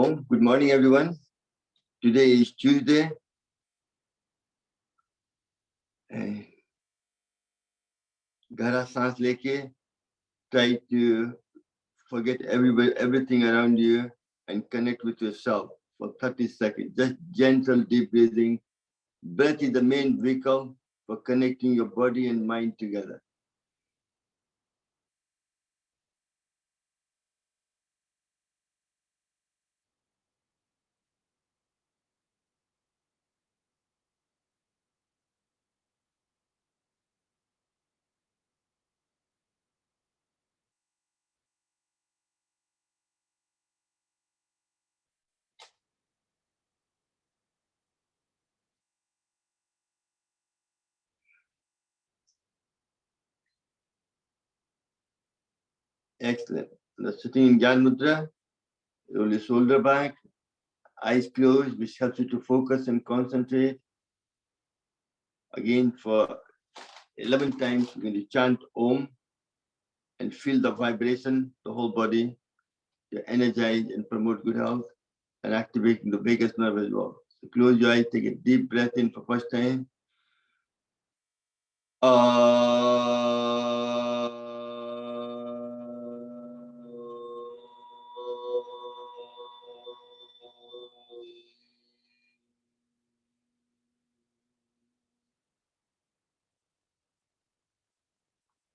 Om. Good morning, everyone. Today is Tuesday. Gehra सांस लेके try to forget everything around you and connect with yourself for 30 seconds. Just gentle, deep breathing. Breath is the main vehicle for connecting your body and mind together. Excellent. Now, sitting in Gyan Mudra, roll your shoulder back, eyes closed, which helps you to focus and concentrate. Again, for 11 times, we're going to chant Om and feel the vibration, the whole body, to energize and promote good health and activating the vagus nerve as well. So close your eyes, take a deep breath in for first time.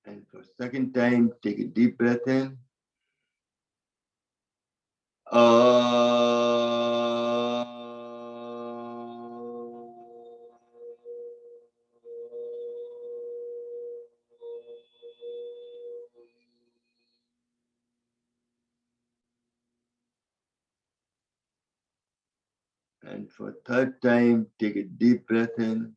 And for second time, take a deep breath in. And for third time, take a deep breath in.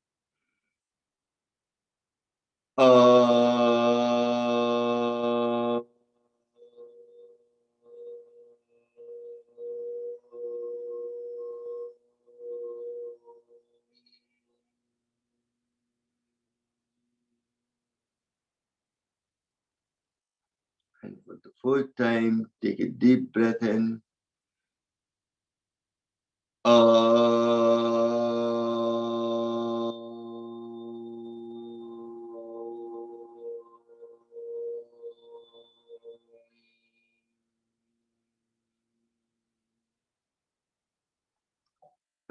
And for the fourth time, take a deep breath in.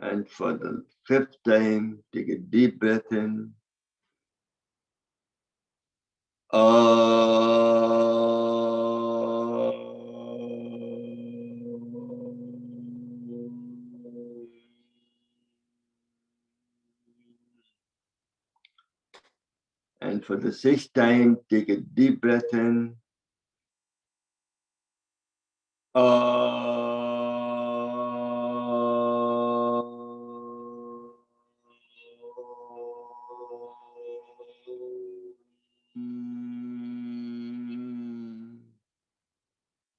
And for the fifth time, take a deep breath in. And for the sixth time, take a deep breath in.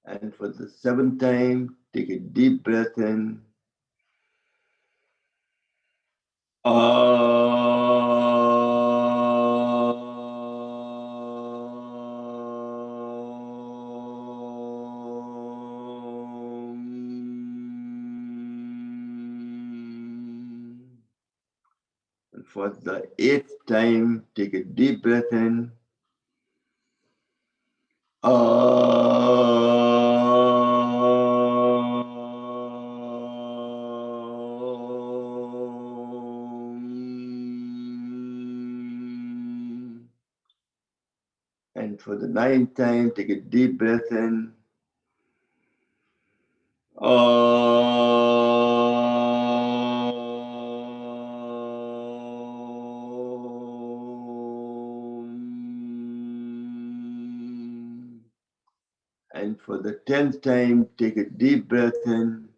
And for the seventh time, take a deep breath in. And for the eighth time, take a deep breath in. And for the ninth time, take a deep breath in. And for the 10th time, take a deep breath in.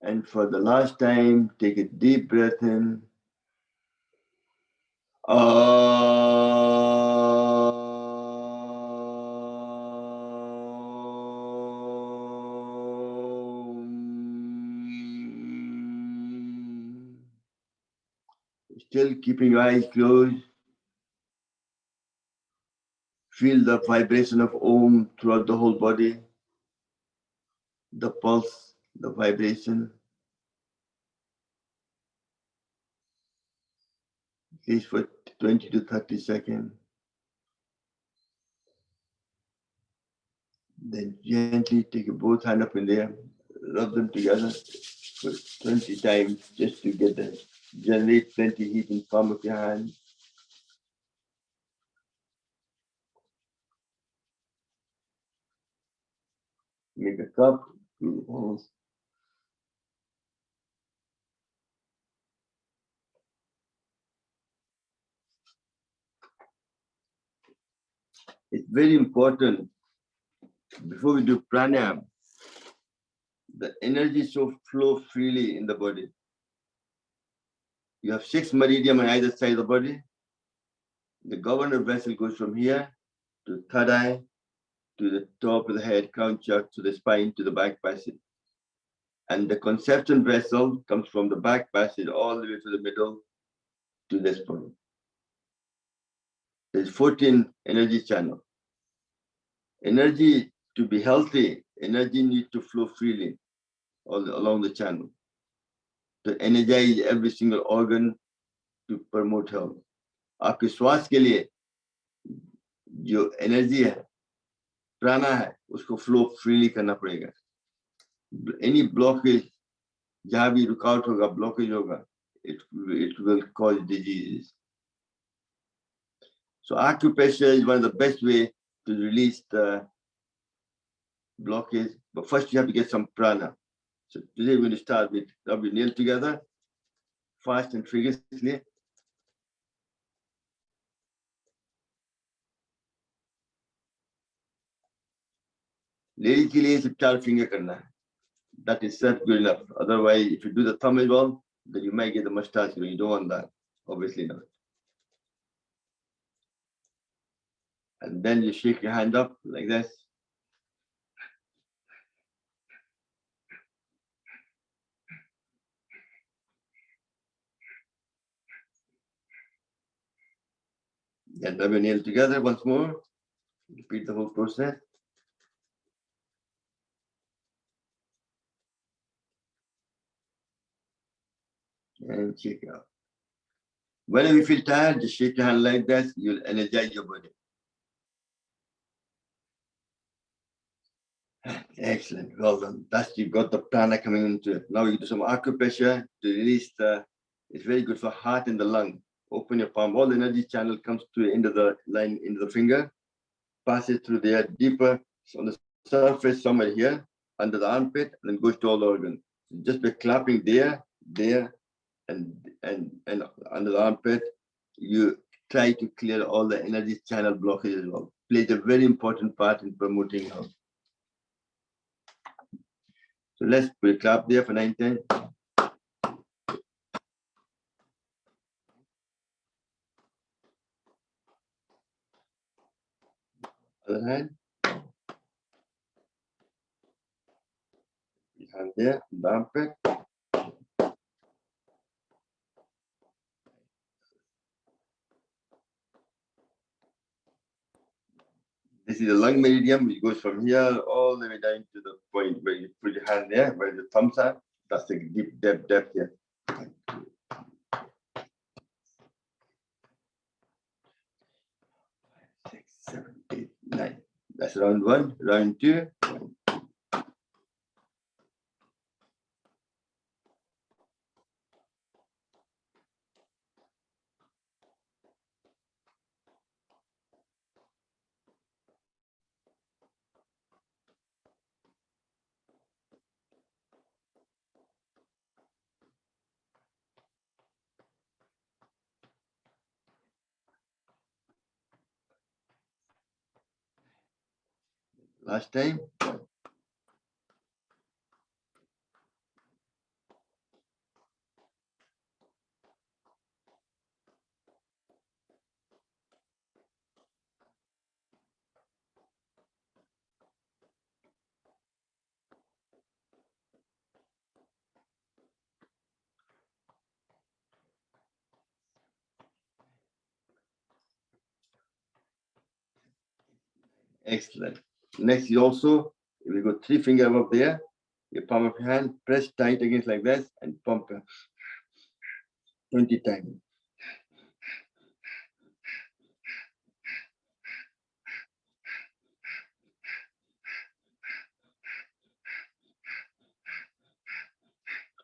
And for the last time, take a deep breath in. Still keeping your eyes closed. Feel the vibration of Om throughout the whole body, the pulse, the vibration. At least for 20 to 30 seconds. Then gently take your both hands up in the air, rub them together for 20 times just to get the generate plenty heat in palm of your hand. Make a cup, through the hands. It's very important before we do pranayama, the energy should flow freely in the body. You have 6 meridian on either side of the body. The governor vessel goes from here to third eye, to the top of the head, crown chakra, to the spine, to the back passage. And the conception vessel comes from the back passage all the way to the middle to this point. There's 14 energy channels. Energy, to be healthy, energy needs to flow freely all along the channel to energize every single organ to promote health. आपके श्वास के लिए जो energy है, प्राणा है, उसको flow freely करना पड़ेगा. Any blockage, जहाँ भी रुकावट होगा, blockage होगा, it will cause diseases. So acupressure is one of the best way to release the blockage, but first you have to get some prana. So today we're going to start with rub your nails together, fast and vigorously. Lady के लिए सिर्फ 4 finger करना है. That is not good enough. Otherwise, if you do the thumb as well, then you might get the mustache. You don't want that. Obviously not. And then you shake your hand up like this. Then rub your nails together once more. Repeat the whole process. And shake it out. Whenever you feel tired, just shake your hand like that. You'll energize your body. Excellent. Well done. That's you've got the prana coming into it. Now you do some acupressure to release the. It's very good for heart and the lung. Open your palm. All the energy channel comes to the end of the line, into the finger. Passes through there deeper on the surface, somewhere here, under the armpit, and then goes to all the organs. Just by clapping there, and under the armpit, you try to clear all the energy channel blockage as well. Plays a very important part in promoting health. So let's put a clap there for 9, 10. Other hand. Hand there, the armpit. This is the lung meridian, which goes from here all the way down to the point where you put your hand there, where the thumbs are. That's the deep depth here. 6, 7, 8, 9. That's round 1. Round 2. Last time. Excellent. Next is also, if you go 3 finger above there, your palm of your hand, press tight against like this and pump 20 times.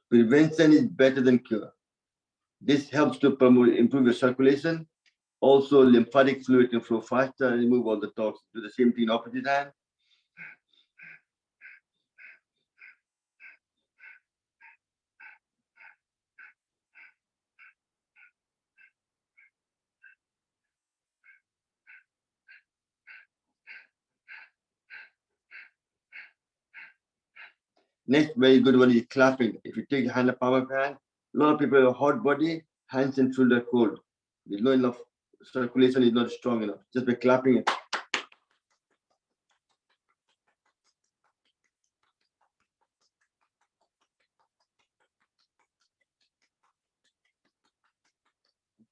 Prevention is better than cure. This helps to improve your circulation. Also, lymphatic fluid can flow faster and remove all the toxins. Do the same thing in opposite hand. Next, very good one is clapping. If you take your hand, palm of hand, a lot of people have a hot body, hands and shoulder cold. There's not enough circulation, is not strong enough. Just by clapping it.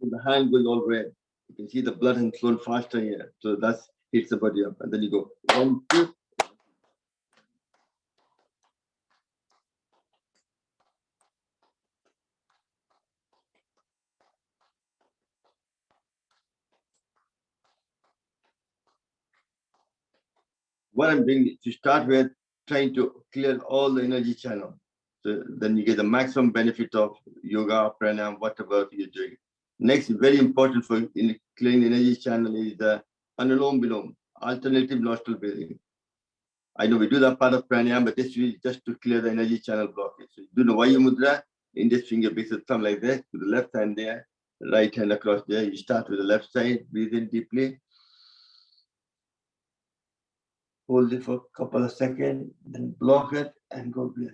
The hand goes all red. You can see the blood has flown faster here. So that hits the body up. And then you go 1, 2. What I'm doing to start with, trying to clear all the energy channel. So then you get the maximum benefit of yoga, pranayama, whatever you're doing. Next, very important for in clearing the energy channel is the anulom vilom, alternative nostril breathing. I know we do that part of pranayama, but this is just to clear the energy channel blockage. So you do the Vayu Mudra, index finger base the thumb like this, to the left hand there, right hand across there. You start with the left side, breathe in deeply. Hold it for a couple of seconds, then block it and go breathe.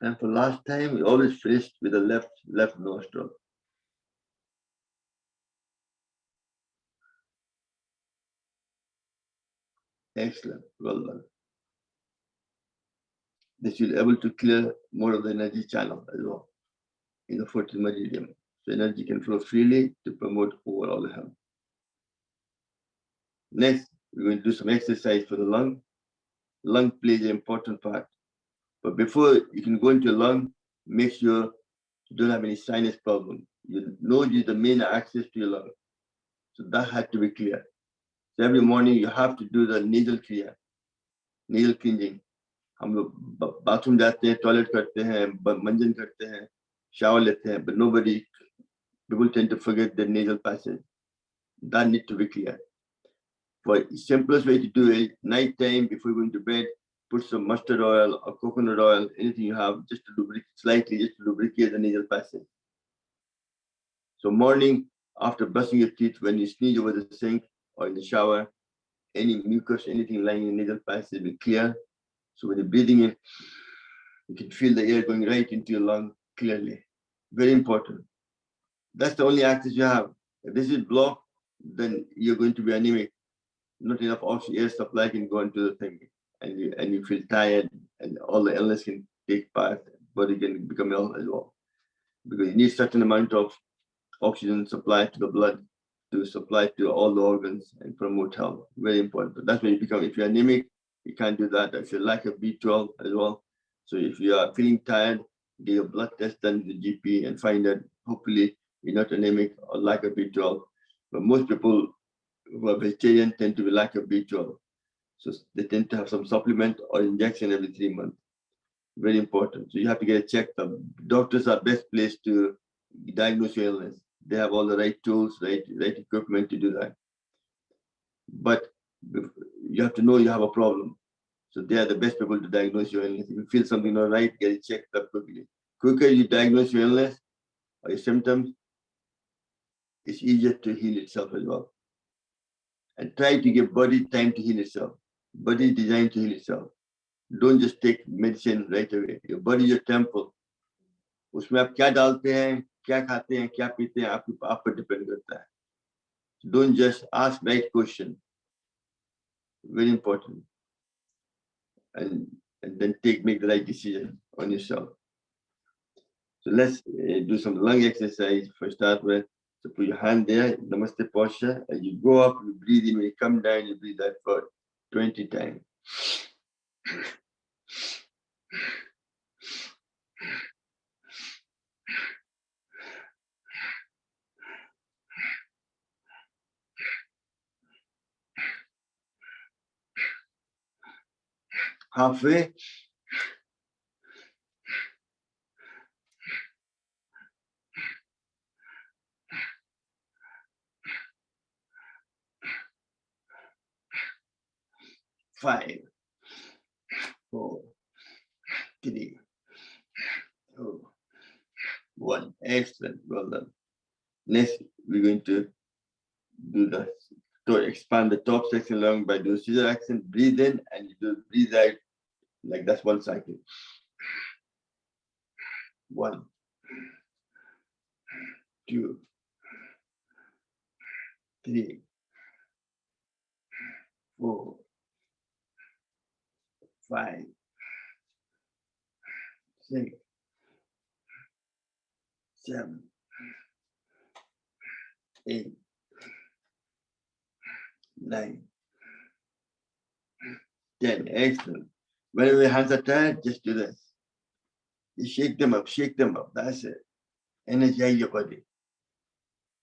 And for last time, we always finished with the left nostril. Excellent. Well done. This will be able to clear more of the energy channel as well in the 14th meridian. So energy can flow freely to promote overall health. Next, we're going to do some exercise for the lung. Lung plays an important part. But before you can go into lung, make sure you don't have any sinus problem. You know is the main access to your lung. So that had to be clear. So every morning you have to do the nasal kriya, nasal cleansing. हम लोग bathroom जाते हैं, toilet करते हैं, मंजन करते हैं, shower लेते हैं, but nobody, people tend to forget the nasal passage. That need to be clear. For simplest way to do it, night time before going to bed, put some mustard oil or coconut oil, anything you have, just to lubricate slightly, just to lubricate the nasal passage. So morning, after brushing your teeth, when you sneeze over the sink or in the shower, any mucus, anything lying in the nasal passage will clear. So when you're breathing in, you can feel the air going right into your lung clearly. Very important. That's the only access you have. If this is blocked, then you're going to be anemic. Not enough oxygen air supply can go into the thing, and you feel tired, and all the illness can take part. body can become ill as well. Because you need certain amount of oxygen supply to the blood to supply to all the organs and promote health. Very important. But that's when you become, if you're anemic, you can't do that. If you lack of B12 as well. So if you are feeling tired, get your blood test done with the GP and find that hopefully you're not anemic or lack of B12. But most people who are vegetarian tend to be lack of B12. So they tend to have some supplement or injection every 3 months. Very important. So you have to get it checked up. Doctors are best placed to diagnose your illness. They have all the right tools, right equipment to do that. But you have to know you have a problem. So they are the best people to diagnose your illness. If you feel something not right, get it checked up quickly. Quicker you diagnose your illness or your symptoms, it's easier to heal itself as well. And try to give body time to heal itself. Body is designed to heal itself. Don't just take medicine right away. Your body is your temple. उसमें आप क्या डालते हैं, क्या खाते हैं, क्या पीते हैं, आप पर डिपेंड करता है. Don't just ask right question. Very important. And then make the right decision on yourself. So let's do some lung exercise for start with. So put your hand there, namaste posture. As you go up, you breathe in. When you come down, you breathe out for 20 times. Halfway. Five, 4, 3, 2, 1. Excellent. Well done. Next, we're going to do to expand the top section lung by doing scissor action. Breathe in and you do breathe out. Like that's one cycle. 1, 2, 3, 4, 5, 6, 7, 8, 9, 10. Excellent. Whenever your hands are tired, just do this. You shake them up, shake them up. That's it. Energize your body.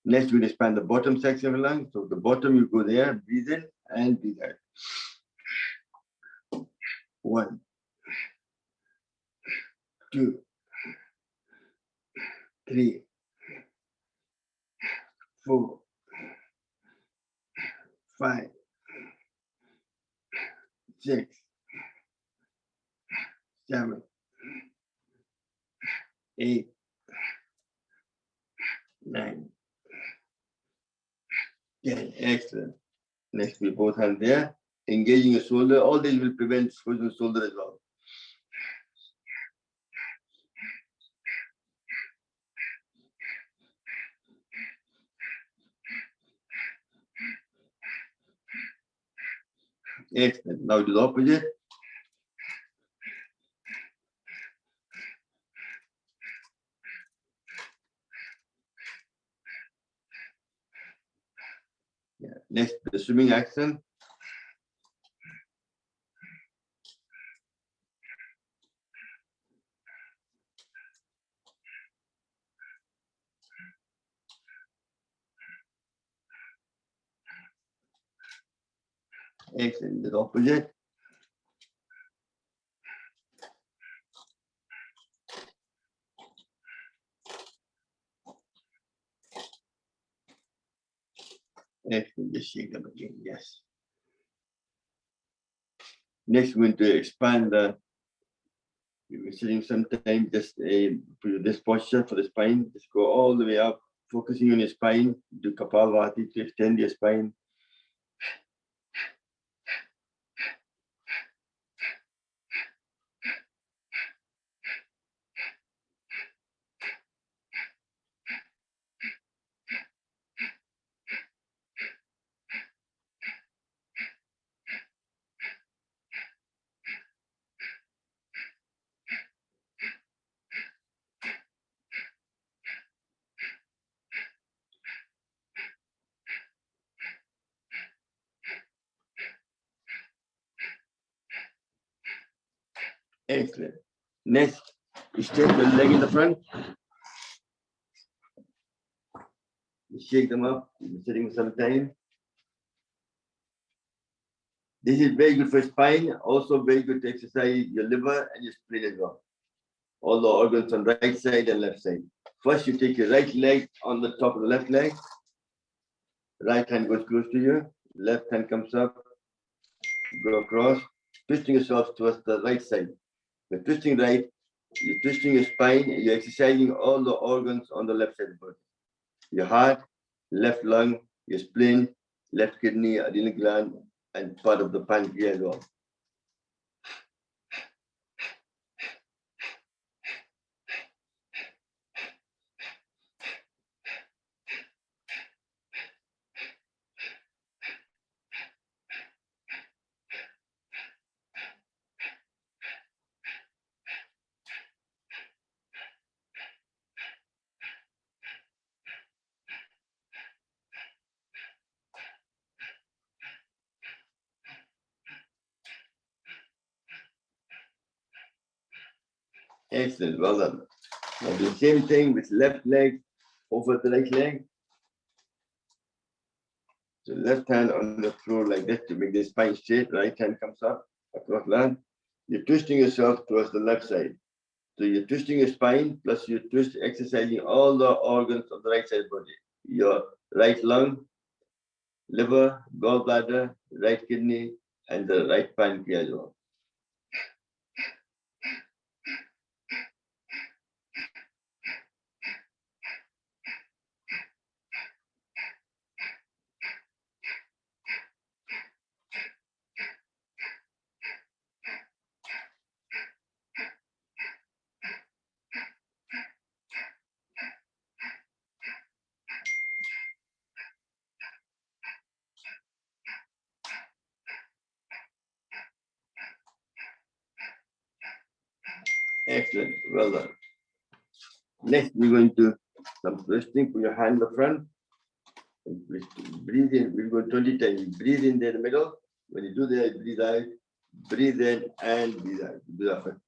Next, we'll expand the bottom section of the lung. So the bottom, you go there, breathe in and breathe out. 1, 2, 3, 4, 5, 6, 7, 8, 9, 10. Excellent. Next, we both hands there. Engaging your shoulder. All these will prevent frozen shoulder as well. Excellent. Now do the opposite. Yeah. Next, the swimming action. Excellent. The opposite. Excellent. Just shake them again. Yes. Next, we're going to expand the. We're sitting sometime just this posture for the spine. Just go all the way up, focusing on your spine. Do Kapalabhati to extend your spine. Excellent. Next, stretch your leg in the front. Shake them up. You've been sitting some time. This is very good for spine. Also very good to exercise your liver and your spleen as well. All the organs on right side and left side. First, you take your right leg on the top of the left leg. Right hand goes close to you. Left hand comes up. Go across. Twisting yourself towards the right side. You're twisting right. You're twisting your spine. You're exercising all the organs on the left side of the body. Your heart, left lung, your spleen, left kidney, adrenal gland, and part of the pancreas as well. Excellent, well done. Now do the same thing with left leg over the right leg. So left hand on the floor like this to make the spine straight. Right hand comes up across land. You're twisting yourself towards the left side. So you're twisting your spine, plus you twist, exercising all the organs of the right side body. Your right lung, liver, gallbladder, right kidney, and the right pancreas as well. Excellent, well done. Next, we're going to some twisting. Put your hand in the front. And breathe in. We'll go 20 times. You breathe in there in the middle. When you do that, breathe out. Breathe in and breathe out. Do that first.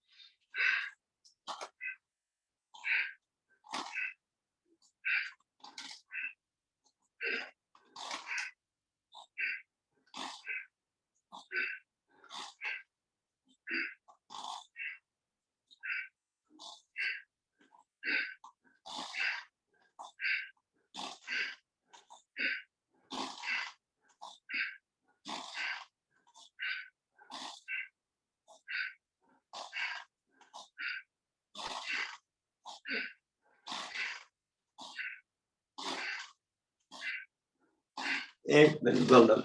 Excellent, well done.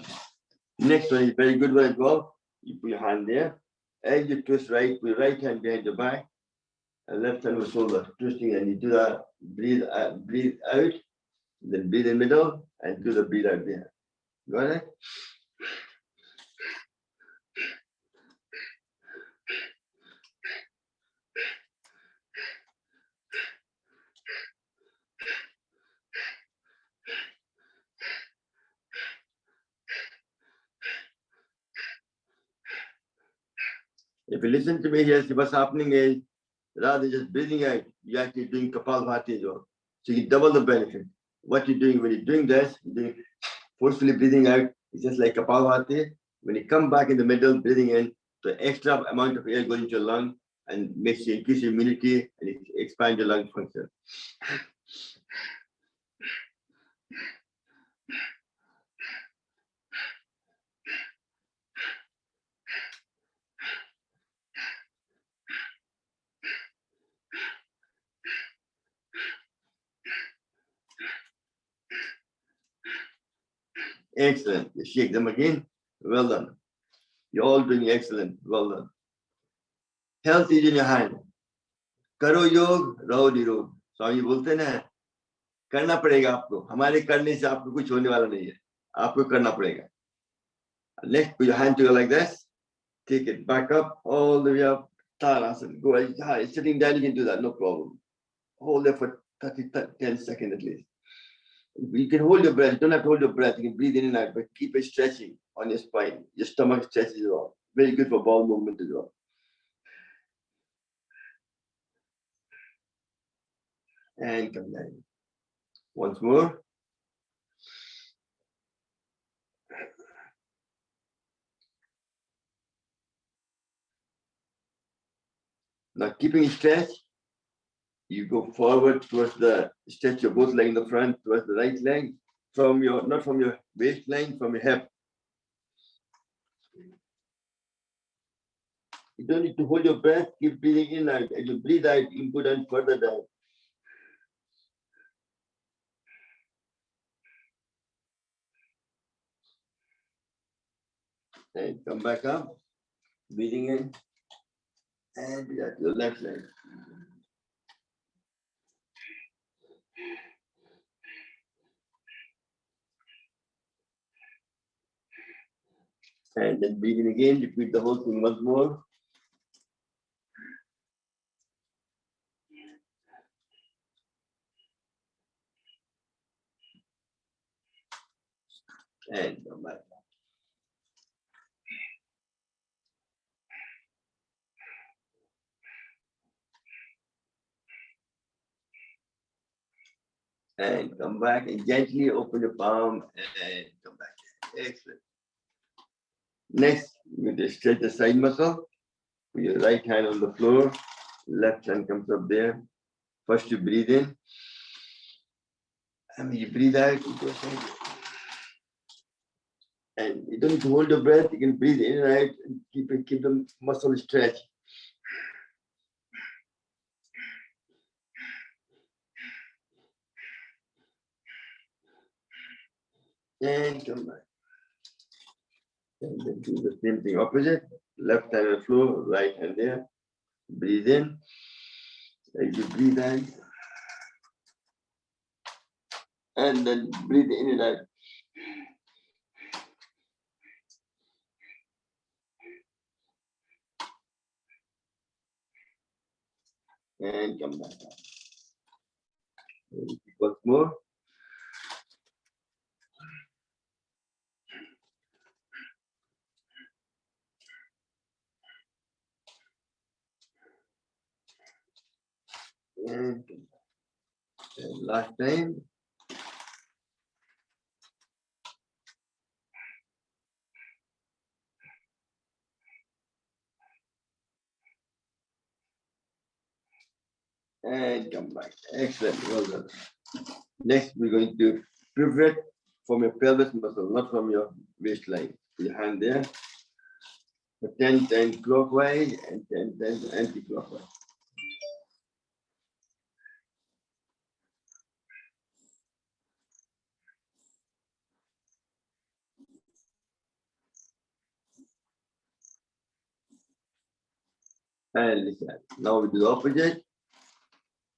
Next one is very good one as well. You put your hand there. As you twist right, put your right hand behind your back and left hand on the shoulder, twisting, and you do that. Breathe out, then breathe in the middle, and do the breathe out there. Got it? If you listen to me here, see what's happening is rather than just breathing out, you're actually doing Kapalbhati as well. So you double the benefit. What you're doing when you're doing this, you're doing forcefully breathing out. It's just like Kapalbhati. When you come back in the middle, breathing in, the extra amount of air goes into your lung and makes you increase your immunity and it expands your lung function. Excellent. You shake them again. Well done. You're all doing excellent. Well done. Health is in your hand. करो योग रहो निरोग. स्वामी बोलते हैं ना, करना पड़ेगा आपको. हमारे करने से आपको कुछ होने वाला नहीं है. आपको करना पड़ेगा. Next, put your hand together like this. Take it back up, all the way up. Tadasana. Go high. Sitting down, you can do that, no problem. Hold it for 10 seconds at least. You can hold your breath. You don't have to hold your breath. You can breathe in and out, but keep it stretching on your spine. Your stomach stretches as well. Very good for bowel movement as well. And come down. Once more. Now keeping stretch, you go forward towards the stretch your both leg in the front towards the right leg from your, not from your waistline, from your hip. You don't need to hold your breath, keep breathing in and out. As you breathe out, you go down further down. And come back up, breathing in, and breathe out your left leg. And then breathing again, repeat the whole thing once more. And come back. And come back and gently open your palm and come back. Excellent. Next, you just stretch the side muscle. Put your right hand on the floor, left hand comes up there. First you breathe in. And when you breathe out, you go side. And you don't need to hold your breath, you can breathe in and out and keep the muscle stretched. And come back. And then do the same thing opposite. Left hand on the floor, right hand there. Breathe in. As you breathe out. And then breathe in and out. And come back up. Once more. And last time. And come back. Excellent. Well done. Next, we're going to pivot from your pelvis muscle, not from your waistline. Put your hand there. For 10 times clockwise and 10 times anti-clockwise. And listen. Now we do the opposite.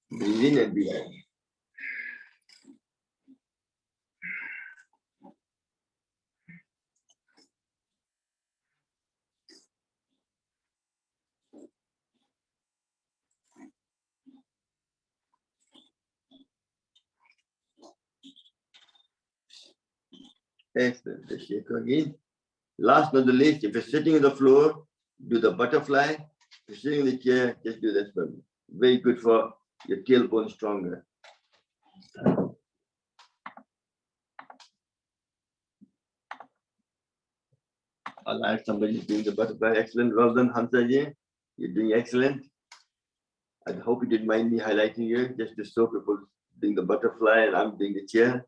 Breathe in and breathe out. Excellent. The shake again. Last but not the least, if you're sitting on the floor, do the butterfly. If you're sitting in the chair, just do this one. Very good for your tailbone stronger. I'll add somebody doing the butterfly. Excellent. Well done, Hamza. You're doing excellent. I hope you didn't mind me highlighting you, just to show people doing the butterfly and I'm doing the chair.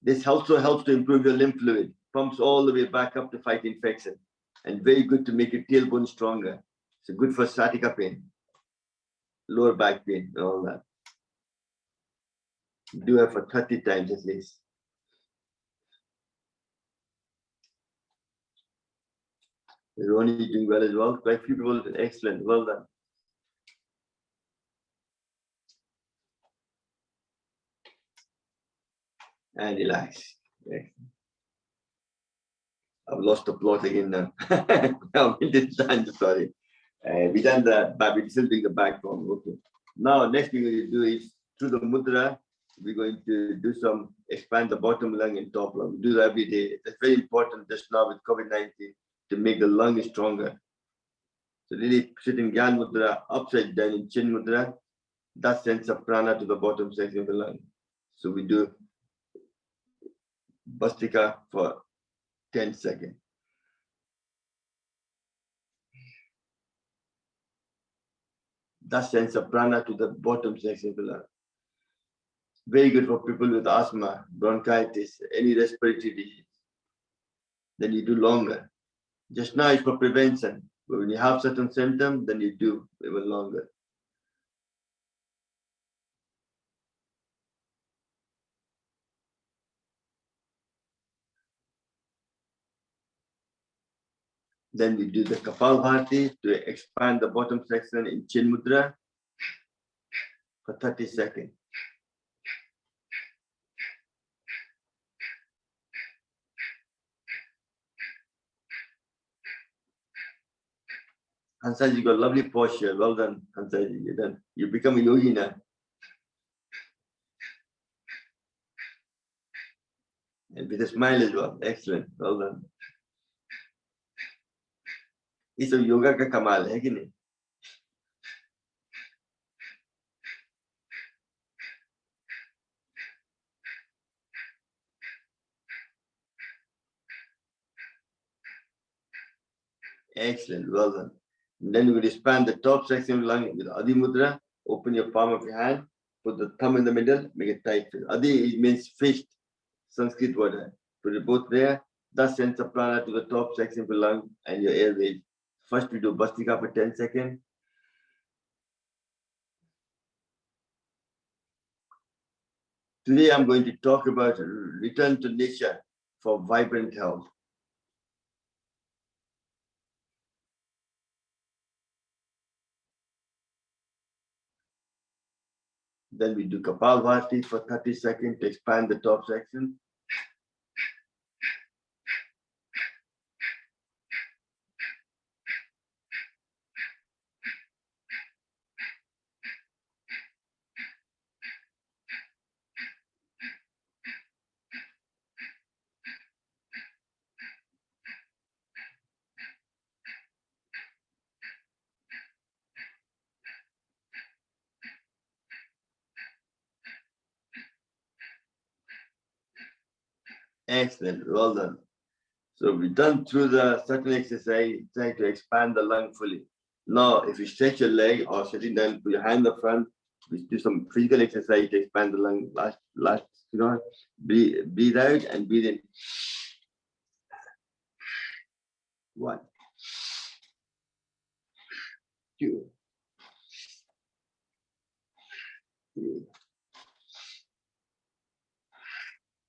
This also helps to improve your lymph fluid, pumps all the way back up to fight infection, and very good to make your tailbone stronger. So good for sciatica pain, lower back pain, and all that. Do it for 30 times at least. Ronnie doing well as well. Quite a few people, excellent, well done. And relax. I've lost the plot again now. No, we did done, sorry. We done the back, we're still doing the back form. Okay. Now, next thing we're going to do is through the mudra, we're going to do some expand the bottom lung and top lung. We do that every day. It's very important just now with COVID-19 to make the lung stronger. So really sit in Gyan Mudra, upside down in Chin Mudra. That sends a prana to the bottom section of the lung. So we do Bastika for 10 seconds. That sends a prana to the bottom section of the lung. Very good for people with asthma, bronchitis, any respiratory disease. Then you do longer. Just now it's for prevention. But when you have certain symptoms, then you do even longer. Then we do the Kapalbhati to expand the bottom section in Chin Mudra for 30 seconds. Hansaji, you got lovely posture. Well done, Hansaji. You're done. You become a yogi now. And with a smile as well. Excellent. Well done. It's a yoga ka kamal hai ki nahi? Excellent. Well done. And then you will expand the top section of the lung with Adi Mudra. Open your palm of your hand. Put the thumb in the middle. Make it tight. Adi means fist. Sanskrit word. Put it both there. That sends a prana to the top section of the lung and your airways. First we do Bastika for 10 seconds. Today I'm going to talk about return to nature for vibrant health. Then we do Kapalbhati for 30 seconds to expand the top section. Excellent, well done. So we've done through the certain exercise, trying to expand the lung fully. Now, if you stretch your leg or sitting down, put your hand in the front, we do some physical exercise to expand the lung. Last, breathe out and breathe in. 1, 2, 3,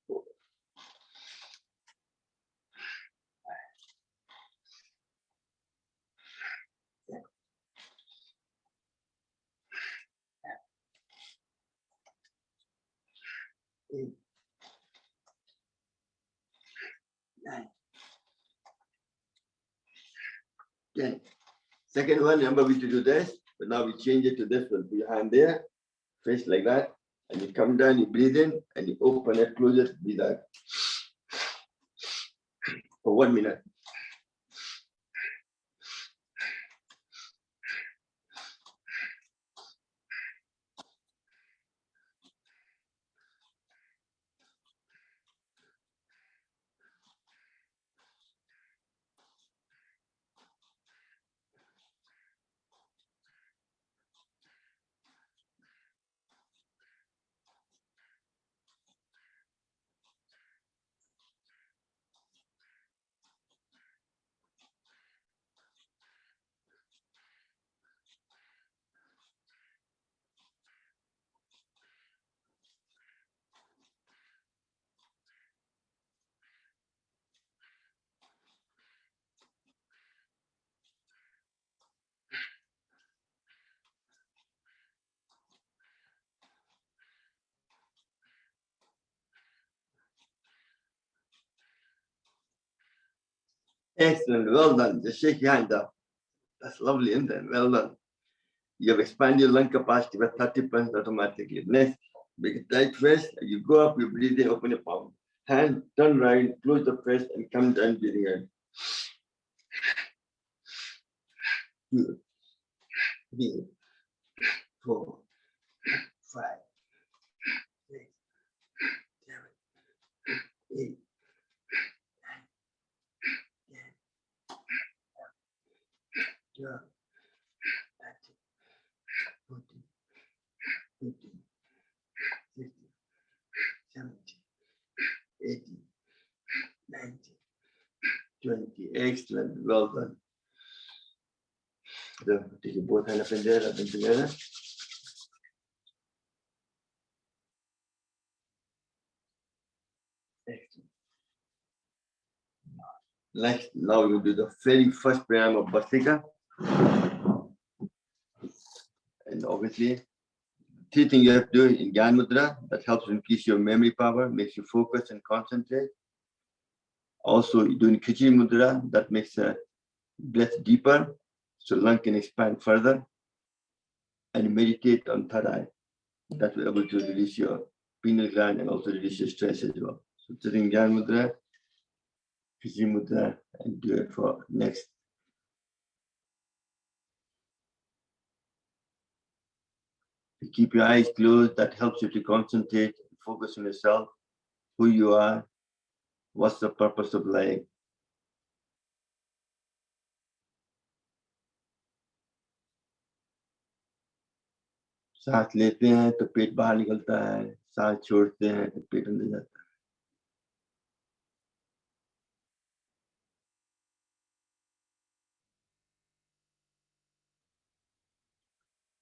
4, 8, 9, 10. Second one, remember we to do this, but now we change it to this one. Put your hand there, face like that, and you come down, you breathe in, and you open it, close it, breathe out. For 1 minute. Excellent, well done. Just shake your hand up. That's lovely, isn't it? Well done. You have expanded your lung capacity by 30% automatically. Next, make a tight fist. You go up, you breathe in, open your palm. Hand, turn right, close the fist, and come down, breathing out. 2, 3, 4, 5, 6, 7, 8, 9, 10, 12, 13, 14, 15, 16, 17, 18, 19, 20. Excellent. Well done. So take your both hands up in there, up and together. Excellent. Now we'll do the very first pranayama of Bhastrika. And obviously, 3 things you have to do in Gyan Mudra that helps increase your memory power, makes you focus and concentrate. Also, doing Khichdi Mudra that makes the breath deeper, so lung can expand further. And meditate on third eye. That will be able to release your pineal gland and also reduce your stress as well. So sitting Gyan Mudra, Khichdi Mudra, and do it for next. You keep your eyes closed, that helps you to concentrate, focus on yourself, who you are, what's the purpose of life. सांस लेते हैं तो पेट बाहर निकलता है, सांस छोड़ते हैं तो पेट अंदर जाता है.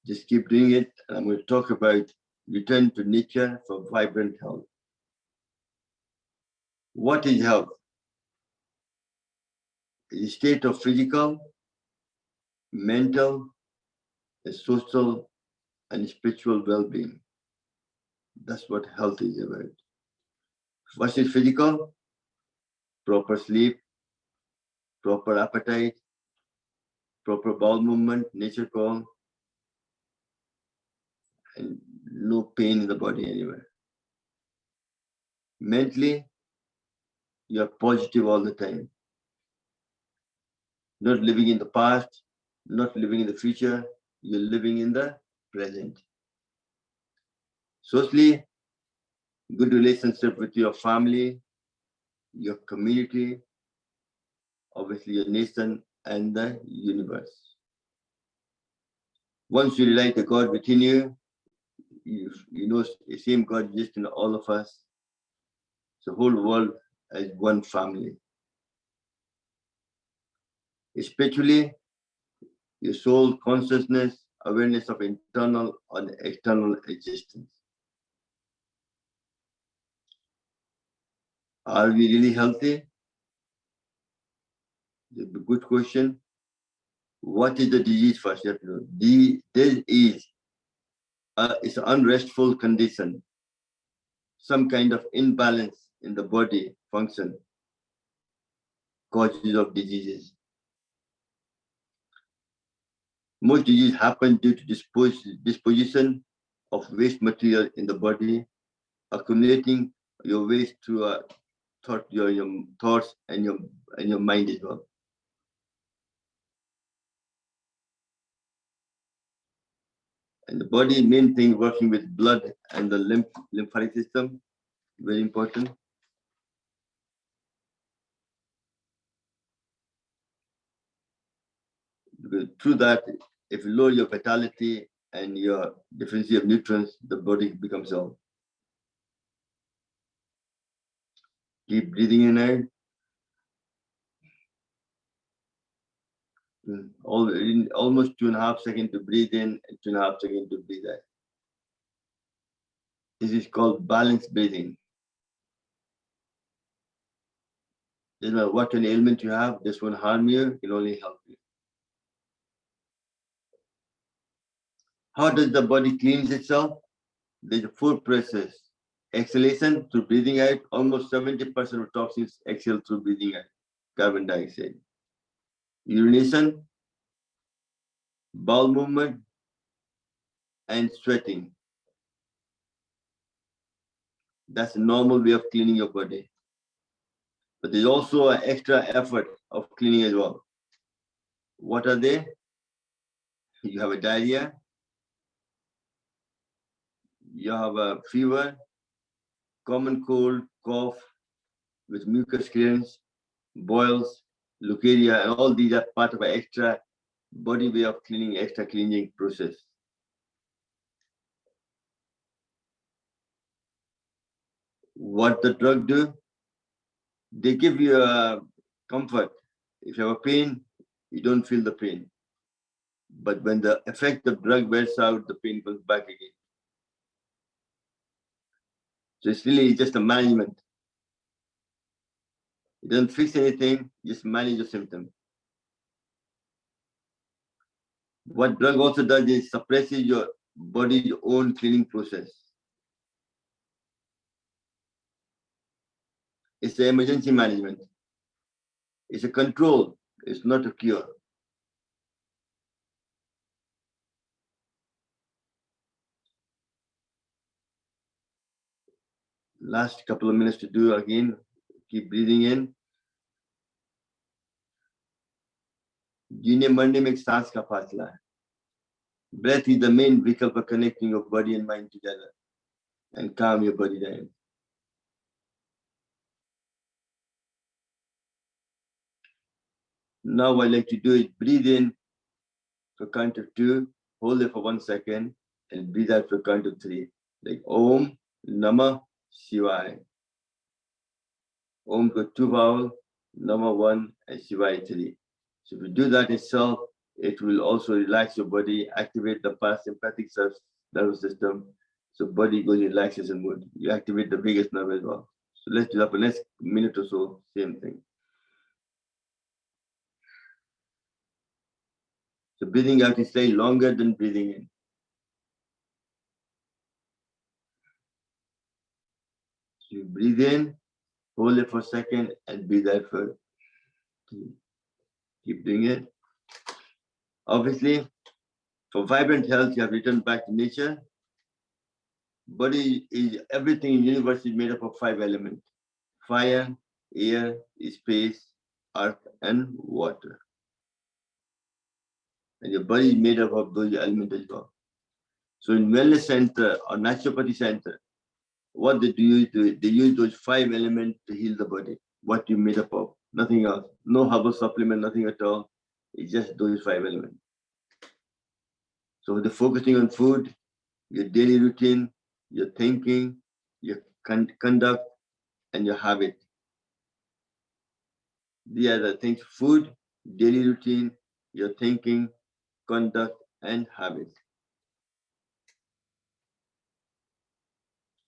Just keep doing it, and I'm going to talk about return to nature for vibrant health. What is health? It's a state of physical, mental, social, and spiritual well-being. That's what health is about. What is physical? Proper sleep, proper appetite, proper bowel movement, nature call, and no pain in the body anywhere. Mentally, you're positive all the time. Not living in the past, not living in the future, you're living in the present. Socially, good relationship with your family, your community, obviously your nation, and the universe. Once you realize the God within you, you know the same God exists in all of us. The whole world as one family. Spiritually, your soul, consciousness, awareness of internal and external existence. Are we really healthy? That's a good question. What is the disease first? You have to know. Disease is an unrestful condition, some kind of imbalance in the body function, causes of diseases. Most diseases happen due to disposition of waste material in the body, accumulating your waste through your thoughts and your mind as well. And the body, main thing, working with blood and the lymphatic system, very important. Because through that, if you lower your vitality and your deficiency of nutrients, the body becomes ill. Keep breathing in and almost 2.5 seconds to breathe in and 2.5 seconds to breathe out. This is called balanced breathing. Doesn't matter what an ailment you have, this won't harm you, it will only help you. How does the body cleanse itself? There's a 4 process. Exhalation through breathing out, almost 70% of toxins exhale through breathing out, carbon dioxide. Urination, bowel movement, and sweating. That's a normal way of cleaning your body. But there's also an extra effort of cleaning as well. What are they? you have a diarrhea, you have a fever, common cold, cough with mucus clearance, boils, leukorrhea, and all these are part of an extra body way of cleaning, extra cleaning process. What the drug do? They give you a comfort. If you have a pain, you don't feel the pain. But when the effect of drug wears out, the pain comes back again. So it's really just a management. It doesn't fix anything, just manage the symptom. What drug also does is suppresses your body's own cleaning process. It's the emergency management. It's a control. It's not a cure. Last couple of minutes to do again. Keep breathing in. जीने मरने में एक सांस का फासला है. Breath is the main vehicle for connecting your body and mind together and calm your body down. Now what I like to do is breathe in for count of 2, hold it for 1 second, and breathe out for count of 3. Like Om Namah Shivaya. Om got 2 vowels, Namah 1, and Shivaya 3. So if you do that itself, it will also relax your body, activate the parasympathetic nervous system. So body goes in relaxation mode. You activate the biggest nerve as well. So let's do that for the next minute or so, same thing. So breathing out is slightly longer than breathing in. So you breathe in, hold it for a second, and breathe out for 2. Keep doing it. Obviously, for vibrant health, you have returned back to nature. Body is everything in the universe is made up of 5 elements: fire, air, space, earth, and water. And your body is made up of those elements as well. So in wellness center or naturopathy center, what they do is they use those 5 elements to heal the body. What you made up of, nothing else. No herbal supplement, nothing at all. It's just those 5 elements. So they're focusing on food, your daily routine, your thinking, your conduct, and your habit. These are the things: food, daily routine, your thinking, conduct, and habit.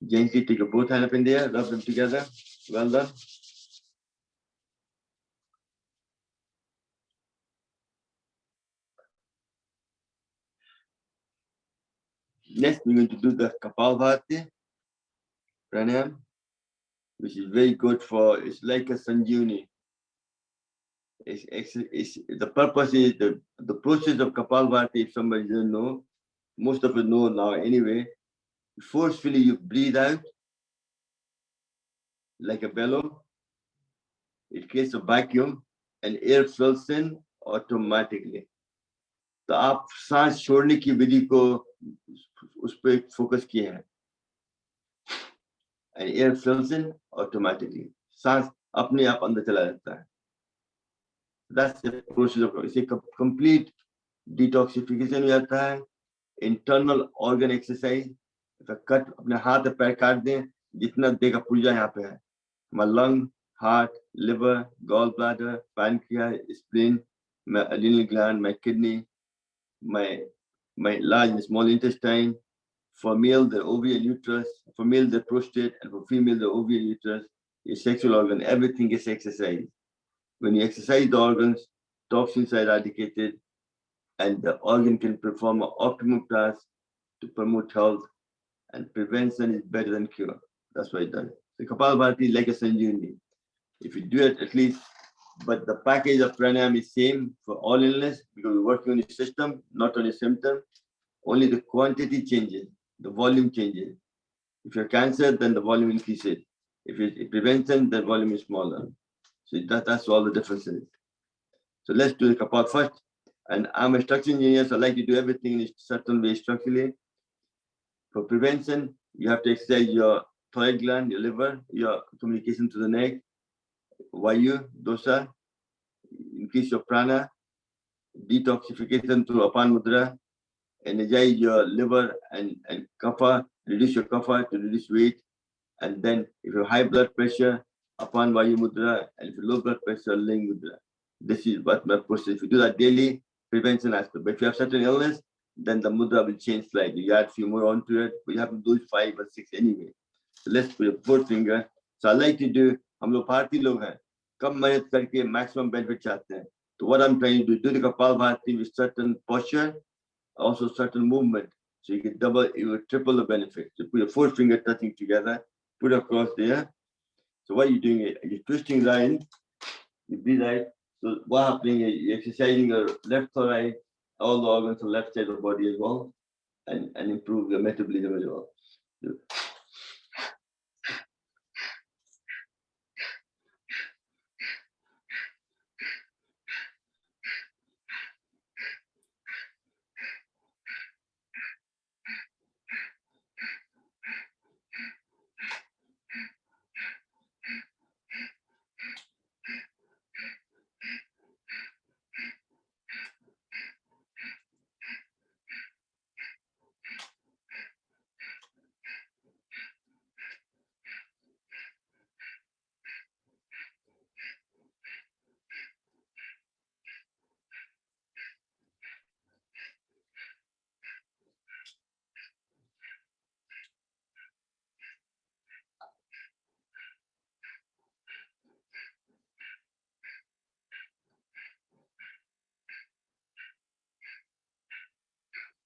Gently take your both hands up in there, rub them together. Well done. Next, we're going to do the Kapalbhati pranayam, which is very good for, it's like a Sanjeevani. The purpose is the process of Kapalbhati, if somebody doesn't know, most of us know now anyway. Forcefully, you breathe out like a bellow. It creates a vacuum and air fills in automatically. तो आप सांस छोड़ने की विधि को उस पर focus किए हैं. And air fills in automatically. सांस अपने आप अंदर चला जाता है. That's the process of इसे complete detoxification हो जाता है. Internal organ exercise. कट अपने हाथ पैर काट दें, जितना देगा पूजा यहाँ पे है. My lung, heart, liver, gallbladder, pancreas, spleen, my adrenal gland, my kidney, my large and small intestine. For male, the ovary and uterus. For male, the prostate, and for female, the ovary and uterus. Your sexual organ, everything is exercised. When you exercise the organs, toxins are eradicated, and the organ can perform an optimum task to promote health. And prevention is better than cure. That's why it does. The Kapalbhati is like a Sanjeevani. If you do it at least, but the package of pranayam is same for all illness because we're working on the system, not on the symptom. Only the quantity changes, the volume changes. If you're cancer, then the volume increases. If it's prevention, the volume is smaller. So that's all the differences. So let's do the Kapal first. And I'm a structural engineer, so I like to do everything in a certain way structurally. For prevention, you have to exercise your thyroid gland, your liver, your communication to the neck, vayu, dosa, increase your prana, detoxification through apan mudra, energize your liver and kapha, reduce your kapha to reduce weight. And then if you have high blood pressure, apan vayu mudra, and if you low blood pressure, ling mudra. This is what my process. If you do that daily, prevention aspect. But if you have certain illness, then the mudra will change slightly. You add a few more onto it, but you have to do it 5 or 6 anyway. So let's put your fourth finger. So I like to do, हम लोग भारतीय लोग हैं, कम मेहनत करके maximum benefit चाहते हैं. So what I'm trying to do the Kapal Bharati with certain posture, also certain movement. So you get double, you will triple the benefit. So put your fourth finger touching together, put across there. So what are you doing? You're twisting line, you breathe out. So what happening is you're exercising your left thigh, all the organs on the left side of the body as well, and improve your metabolism as well. So,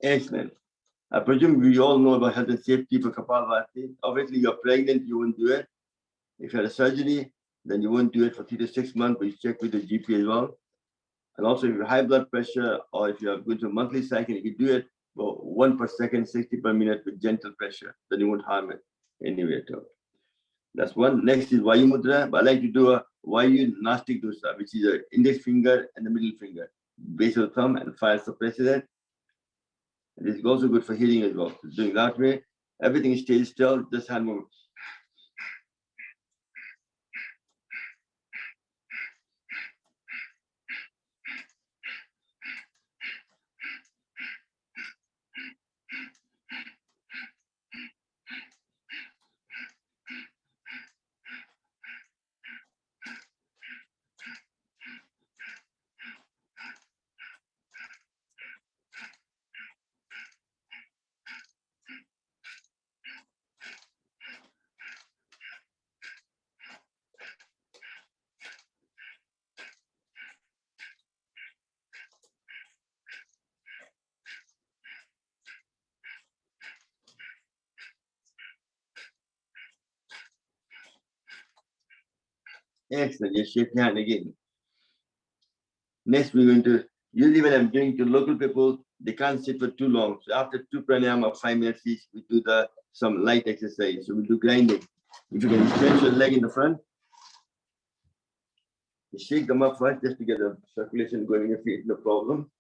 excellent. I presume we all know about health and safety for Kapalbhati. Obviously, you're pregnant, you won't do it. If you had a surgery, then you won't do it for 3 to 6 months, but you check with the GP as well. And also, if you have high blood pressure or if you are going to a monthly cycle, you can do it for 1 per second, 60 per minute with gentle pressure. Then you won't harm it anyway at all. That's one. Next is Vayu Mudra. But I like to do a Vayu Nastic Dosa, which is the index finger and the middle finger, base of the thumb, and fire suppresses it. And this is also good for healing as well. So doing that way, everything stays still, just hand movement. Excellent. Just shake your hand again. Next, we're going to, usually when I'm doing to local people, they can't sit for too long. So after 2 pranayama, 5 minutes each, we do some light exercise. So we do grinding. If you can stretch your leg in the front, you shake them up first just to get the circulation going in your feet, no problem.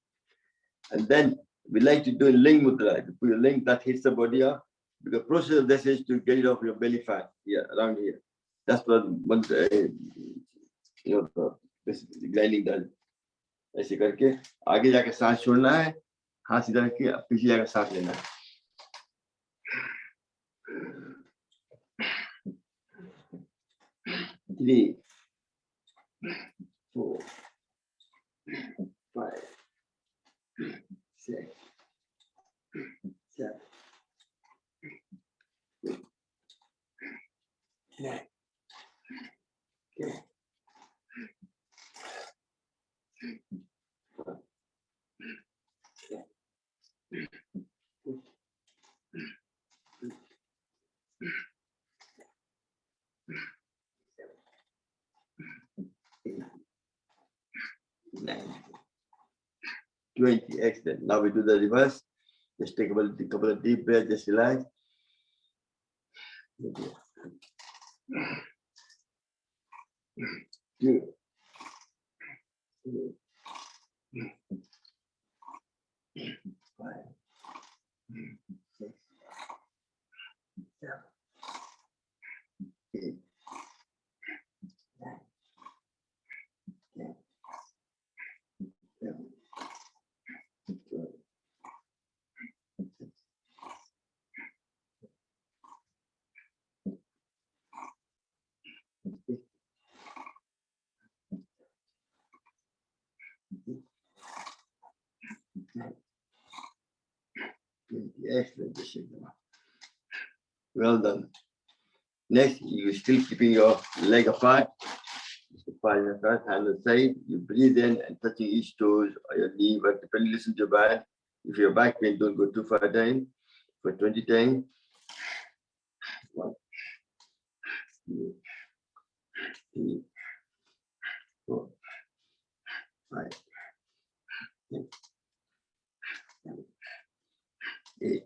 And then we like to do a ling mudra. To put a ling that hits the body up. The process of this is to get it off your belly fat here, around here. That's what this grinding does. ऐसे करके आगे जाके सांस छोड़ना है, हाथ सीधा रख के पीछे जाकर सांस लेना है. 3, 4, 5, 6, 7, 8, 9, 10. 20. Excellent. Now we do the reverse. Just take a couple of deep breaths, just relax. 2, Well done. Next, you're still keeping your leg apart. Hand on the side. You breathe in and touching each toes or your knee, but depending, listen to your back. If your back pain, don't go too far down. For 20 times. 1, 2, 3, 4, 5, 6, 7, 8,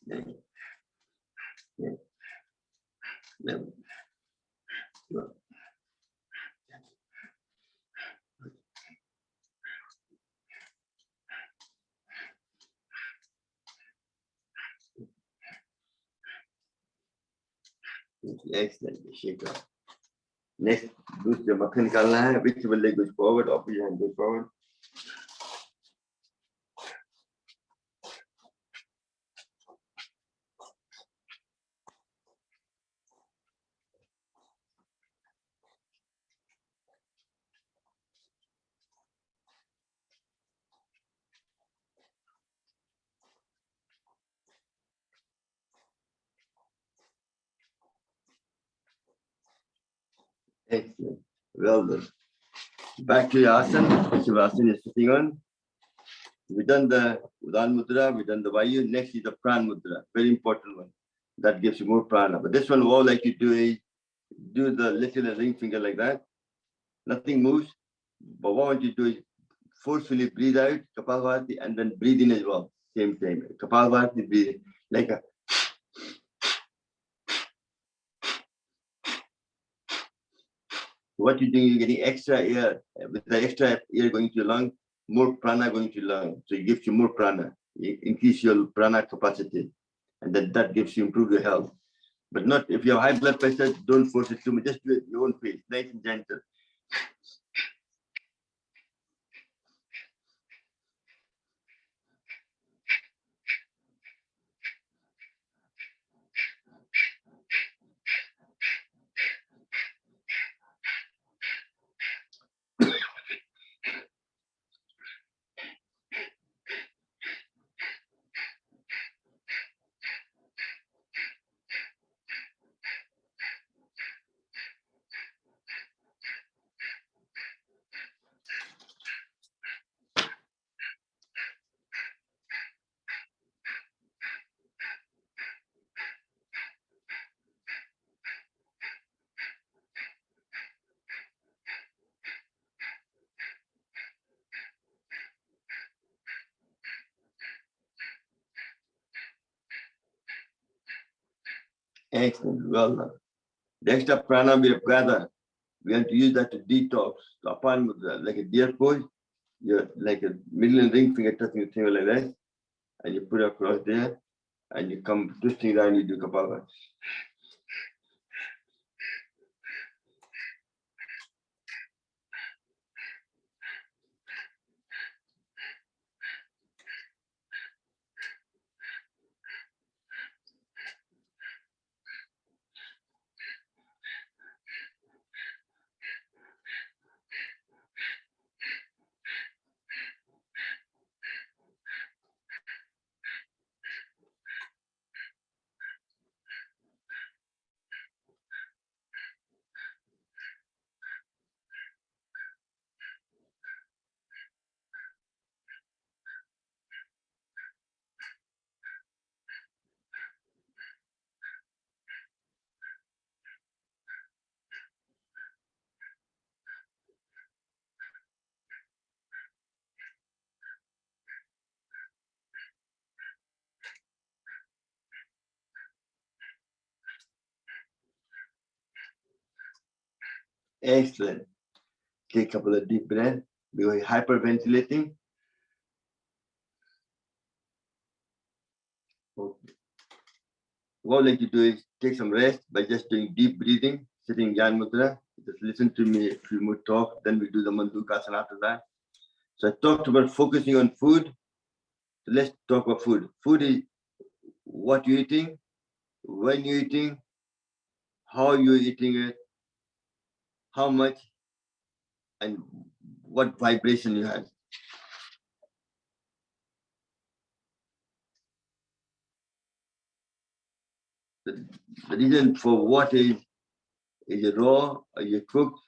9, 10, 11, 12. Excellent. Shake off. Next, दूसरे मक्खन निकालना है. Which leg goes forward, opposite hand goes forward. Excellent. Well done. Back to your asana, which asana is sitting on. We've done the Udan Mudra, we've done the Vayu. Next is the Pran Mudra, very important one. That gives you more prana. But this one, all like you do is do the little ring finger like that. Nothing moves. But what you do is forcefully breathe out, Kapalbhati, and then breathe in as well. Same time. Kapalbhati, breathe like a. What you're doing, you're getting extra air. With the extra air going to your lung, more prana going to your lung. So it gives you more prana. You increase your prana capacity. And then that gives you, improve your health. But not, if you have high blood pressure, don't force it too much. Just do it your own pace, nice and gentle. Excellent, well done. The extra prana we have gathered, we have to use that to detox. So upon like a deer pose, you're like a middle ring finger touching the finger like that, and you put it across there, and you come twisting around, you do Kapalbhati. Excellent. Take a couple of deep breaths. We're hyperventilating. Okay. What I like to do is take some rest by just doing deep breathing, sitting Gyan Mudra. Just listen to me if you more talk, then we do the Mandukasana after that. So I talked about focusing on food. So let's talk about food. Food is what you're eating, when you're eating, how you're eating it, how much, and what vibration you have. the reason for what is it raw, or is it cooked,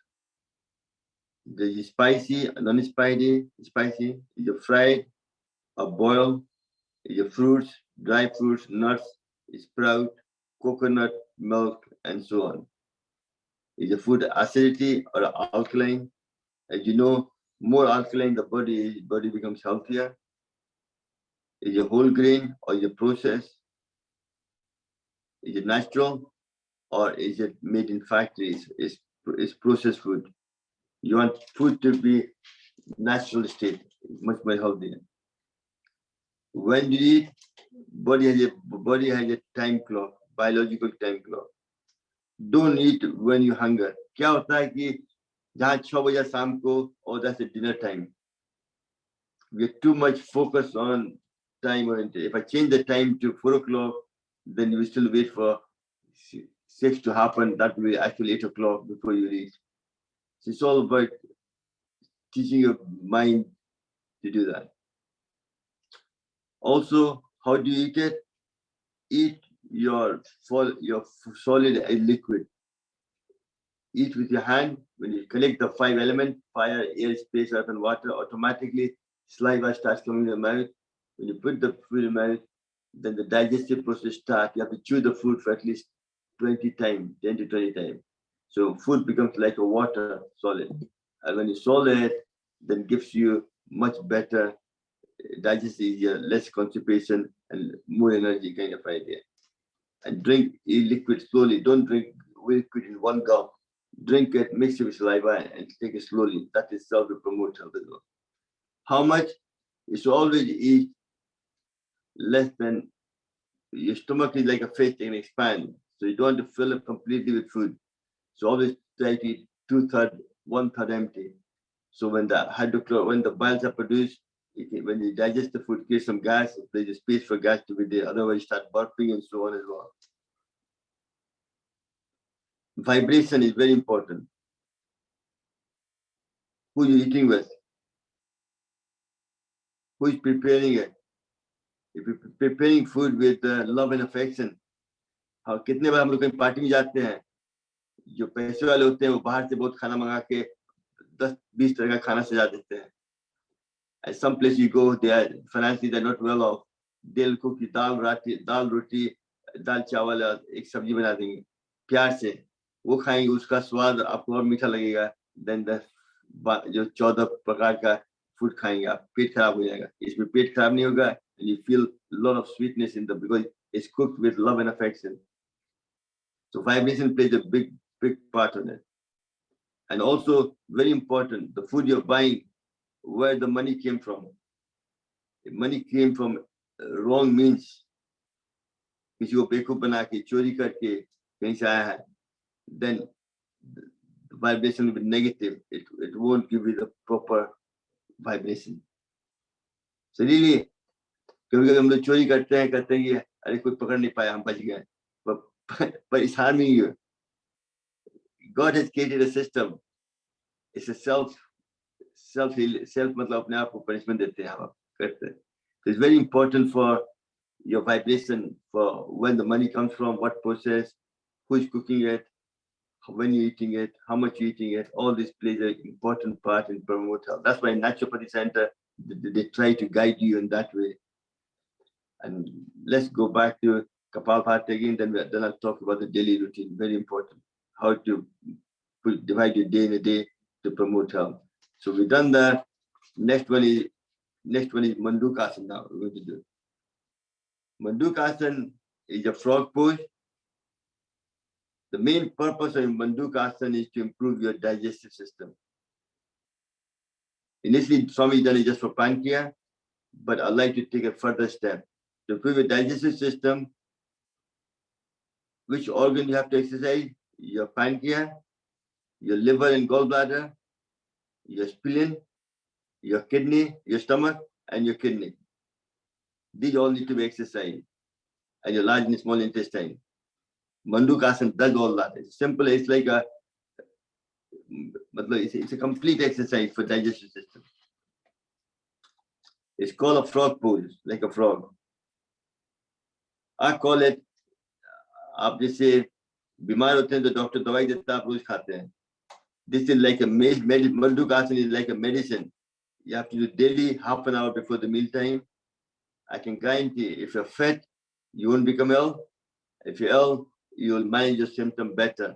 is it spicy, non-spicy, spicy, is it fried or boiled, is it fruits, dry fruits, nuts, sprout, coconut, milk, and so on. Is the food acidity or alkaline? As you know, more alkaline the body becomes healthier. Is it whole grain or is it processed? Is it natural or is it made in factories? Is processed food? You want food to be natural state, much more healthier. When you eat, body has a time clock, biological time clock. Don't eat when you hunger. क्या होता है कि जहाँ 6 बजे शाम को, or that's the dinner time. We're too much focused on time oriented. If I change the time to 4 o'clock, then you still wait for 6 to happen. That will be actually 8 o'clock before you eat. So it's all about teaching your mind to do that. Also, how do you eat it? Eat your solid and liquid. Eat with your hand. When you collect the 5 elements, fire, air, space, earth, and water, automatically saliva starts coming in the mouth. When you put the food in the mouth, then the digestive process starts. You have to chew the food for at least 20 times, 10 to 20 times. So food becomes like a water solid. And when you solid, then gives you much better digest easier, less constipation, and more energy kind of idea. And drink liquid slowly. Don't drink liquid in one gulp. Drink it, mix it with saliva, and take it slowly. That itself will promote health as well. How much? You should always eat less than your stomach is like a fish, it can expand. So you don't want to fill it completely with food. So always try to eat 2/3, 1/3 empty. So when the biles are produced, when you digest the food, create some gas, there's a space for gas to be there. Otherwise, you start burping and so on as well. Vibration is very important. Who you eating with? Who is preparing it? If you're preparing food with love and affection, हाँ कितने बार हम लोग कहीं party में जाते हैं, जो पैसे वाले होते हैं वो बाहर से बहुत खाना मंगा के 10-20 तरह का खाना सजा देते हैं. At some place you go, they are financially they're not well off. They'll cook you dal roti, dal chawal, एक सब्जी बना देंगे प्यार से. वो खाएंगे, उसका स्वाद आपको और मीठा लगेगा. Then जो 14 प्रकार का फूड खाएंगे आप, पेट खराब हो जाएगा. इसमें पेट खराब नहीं होगा, and you feel a lot of sweetness in because it's cooked with love and affection. So vibration plays a big part on it. And also very important, the food you're buying, where the money came from. If money came from wrong means, किसी को बेवकूफ बना के चोरी करके कहीं से आया है, then the vibration will be negative. It won't give you the proper vibration. So really, कभी हम लोग चोरी करते हैं कि अरे कोई पकड़ नहीं पाया, हम बच गए, but it's harming you. God has created a system. It's a self मतलब अपने आप को punishment देते हैं हम करते हैं. So it's very important for your vibration, for when the money comes from, what process, who is cooking it, when you're eating it, how much you're eating it. All this plays an important part in promote health. That's why Naturopathy Center, they try to guide you in that way. And let's go back to Kapalbhati again, then I'll talk about the daily routine. Very important. How to divide your day in a day to promote health. So we've done that. Next one is Mandukasana now. We're going to do. Mandukasana is a frog pose. The main purpose of Mandukasana is to improve your digestive system. Initially, Swami done it just for pancreas, but I'd like to take a further step. To improve your digestive system, which organ you have to exercise? Your pancreas, your liver and gallbladder, your spleen, your kidney, your stomach, and your kidney. These all need to be exercised. And your large and small intestine. Mandukasana does all that. It's simple. It's like it's a complete exercise for digestive system. It's called a frog pose, like a frog. I call it आप जैसे बीमार होते हैं तो doctor दवाई देता है, आप रोज खाते हैं. This is like a Mandukasana is like a medicine. You have to do daily, half an hour before the mealtime. I can guarantee if you're fat, you won't become ill. If you're ill, you'll manage your symptom better.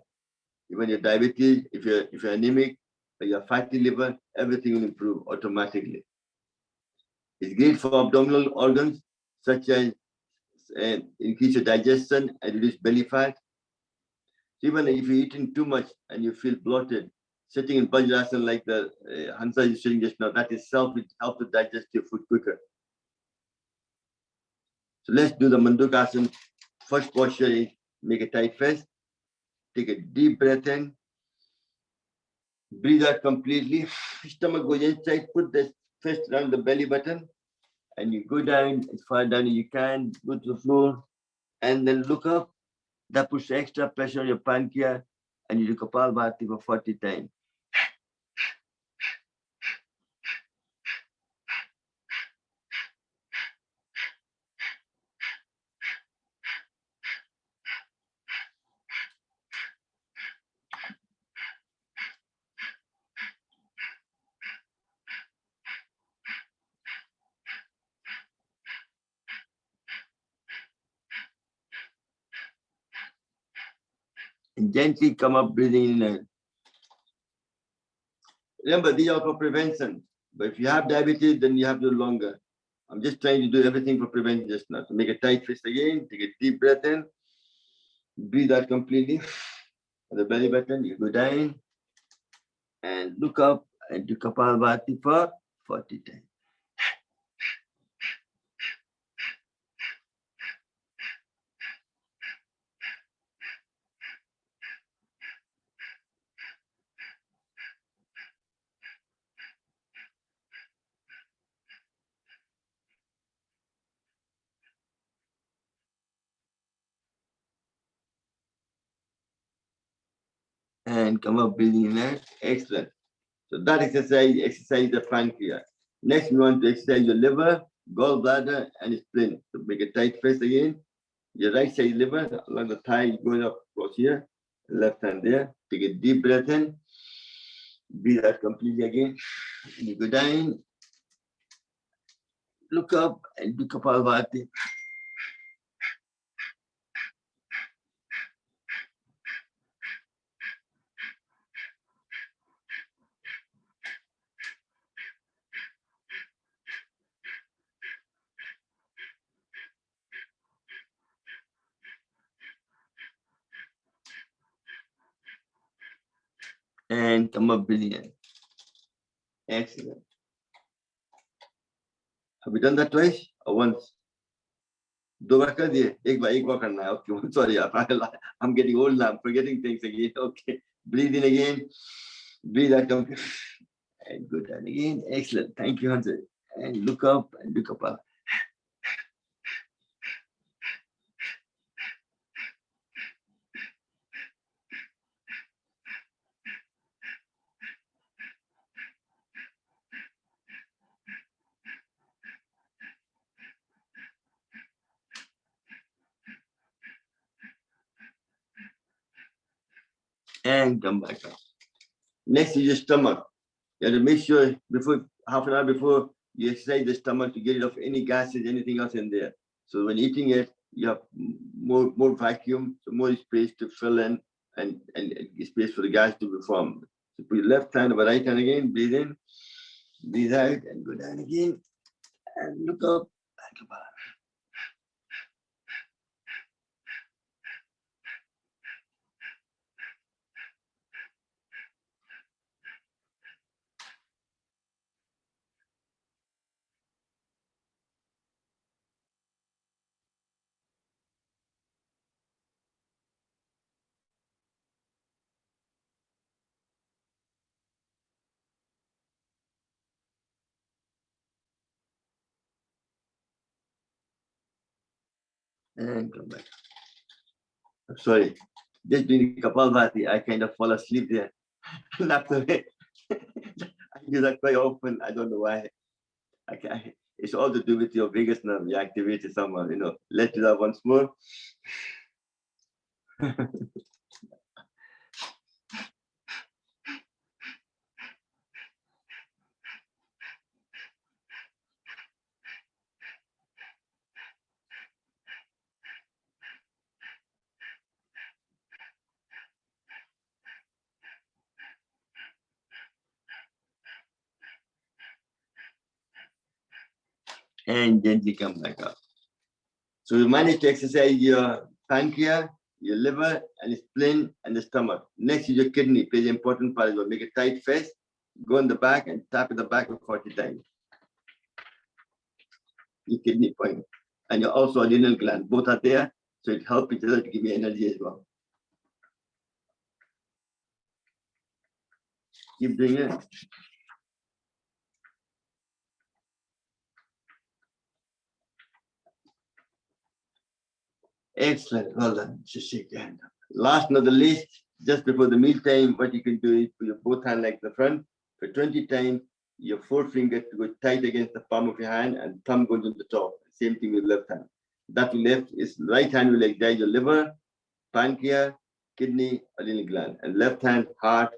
Even your diabetes, if you're anemic, or your fatty liver, everything will improve automatically. It's great for abdominal organs such as increase your digestion and reduce belly fat. So even if you're eating too much and you feel bloated, sitting in Vajrasana like the Hansa is sitting just now, that itself will help to digest your food quicker. So let's do the Mandukasana. First posture is make a tight fist. Take a deep breath in. Breathe out completely. Stomach goes inside. Put the fist around the belly button. And you go down as far down as you can. Go to the floor. And then look up. That puts extra pressure on your pancreas. And you do Kapalbhati for 40 times. And gently come up, breathing in and out. Remember, these are for prevention. But if you have diabetes, then you have to do longer. I'm just trying to do everything for prevention just now. So make a tight fist again. Take a deep breath in. Breathe out completely. On the belly button, you go down and look up and do Kapalbhati for 40 times. And come up breathing in there. Excellent. So that exercise the pancreas. Next, we want to exercise your liver, gallbladder, and spleen. So make a tight fist again. Your right side liver along the thigh going up across here. Left hand there. Take a deep breath in. Breathe out completely again. You go down. Look up and do Kapalbhati. And come up breathing in. Excellent. Have you done that twice or once? दो बार कर दिए एक बार करना है okay sorry I'm getting old now I'm forgetting things again okay breathe in again breathe out and go down again excellent thank you Hansa and look up and look up and come back up. Next is your stomach. You have to make sure before half an hour before you exercise the stomach to get rid of any gases, anything else in there. So when eating it, you have more vacuum, so more space to fill in and space for the gas to be formed. So put your left hand over right hand again, breathe in, breathe out, and go down again. And look up and come back. And come back. I'm sorry. Just doing Kapalbhati, I kind of fall asleep there. Not the way. I do that quite often. I don't know why. It's all to do with your vagus nerve. You activate it somehow, Let's do that once more. And gently come back up. So you manage to exercise your pancreas, your liver, and the spleen and the stomach. Next is your kidney, plays an important part as well. Make a tight fist, go in the back and tap at the back for 40 times. Your kidney point. And you're also adrenal gland. Both are there, so it helps each other to give you energy as well. Keep doing it. Excellent. Well done. Just shake your hand up. Last but not the least, just before the meal time, what you can do is put your both hands like the front for 20 times. Your forefinger to go tight against the palm of your hand and thumb goes on the top. Same thing with left hand. That left is right hand will exercise your liver, pancreas, kidney, adrenal gland, and left hand heart,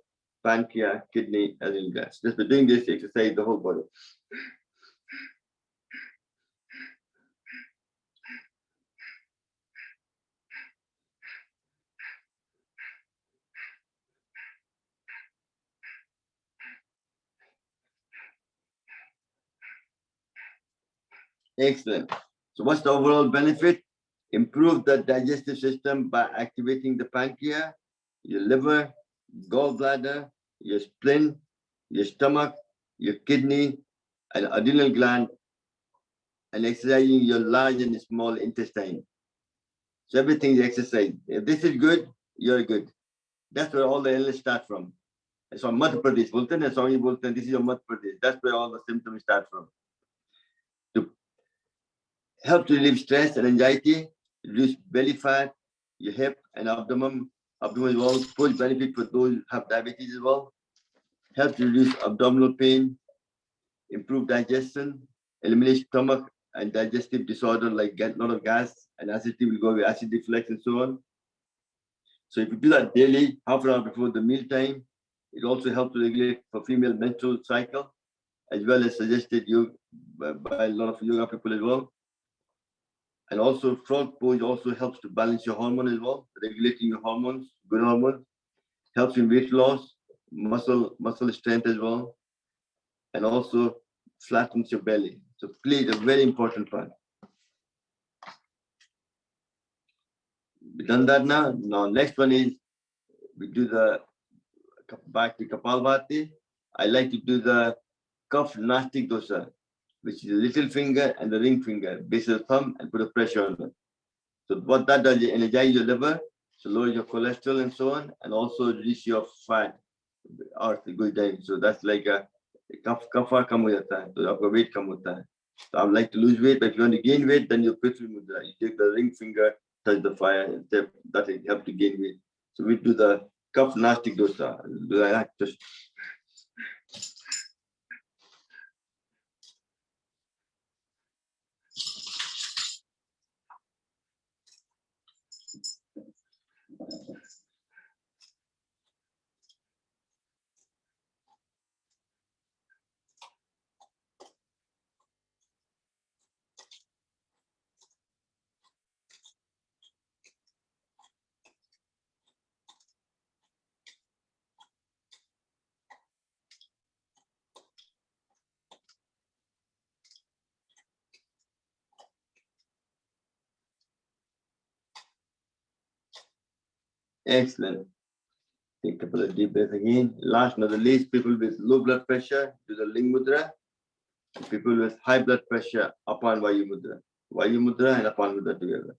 pancreas, kidney, adrenal gland. Just by doing this, exercise the whole body. Excellent. So what's the overall benefit? Improve the digestive system by activating the pancreas, your liver, gallbladder, your spleen, your stomach, your kidney, and adrenal gland, and exercising your large and small intestine. So everything is exercise. If this is good, you're good. That's where all the illness start from. It's from Madhya Pradesh, Bultan and Swami Bultan. This is your Madhya Pradesh. That's where all the symptoms start from. To help to relieve stress and anxiety, reduce belly fat, your hip and abdomen as well. Push benefit for those who have diabetes as well. Help to reduce abdominal pain, improve digestion, eliminate stomach and digestive disorder like get a lot of gas and acidity will go with acid reflux and so on. So if you do that daily, half an hour before the meal time, it also helps to regulate for female menstrual cycle, as well as suggested you by a lot of yoga people as well. And also frog pose also helps to balance your hormone as well, regulating your hormones, good hormones, helps in weight loss, muscle strength as well, and also flattens your belly. So plays a very important part. We done that now. Now next one is we do the back to Kapalbhati. I like to do the Kaf Nastic dosa, which is the little finger and the ring finger, base of the thumb, and put a pressure on it. So what that does, it energize your liver, so lower your cholesterol and so on, and also reduce your fat or goes down. So that's like a kafa kam ho jata hai, so aapka weight kam hota hai. So I would like to lose weight, but if you want to gain weight, then you Prithvi mudra. You take the ring finger, touch the fire, and that will help to gain weight. So we do the Kaf Nastic dosa. Just excellent. Take a couple of deep breaths again. Last but not the least, people with low blood pressure do the Ling Mudra. People with high blood pressure upon Vayu Mudra. Vayu Mudra and upon Mudra together.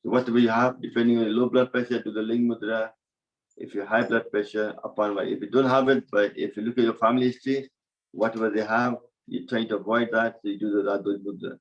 So whatever you have, depending on your low blood pressure, do the Ling Mudra. If you high blood pressure, upon Vayu. If you don't have it, but if you look at your family history, whatever they have, you're trying to avoid that, so you do the Radha Mudra.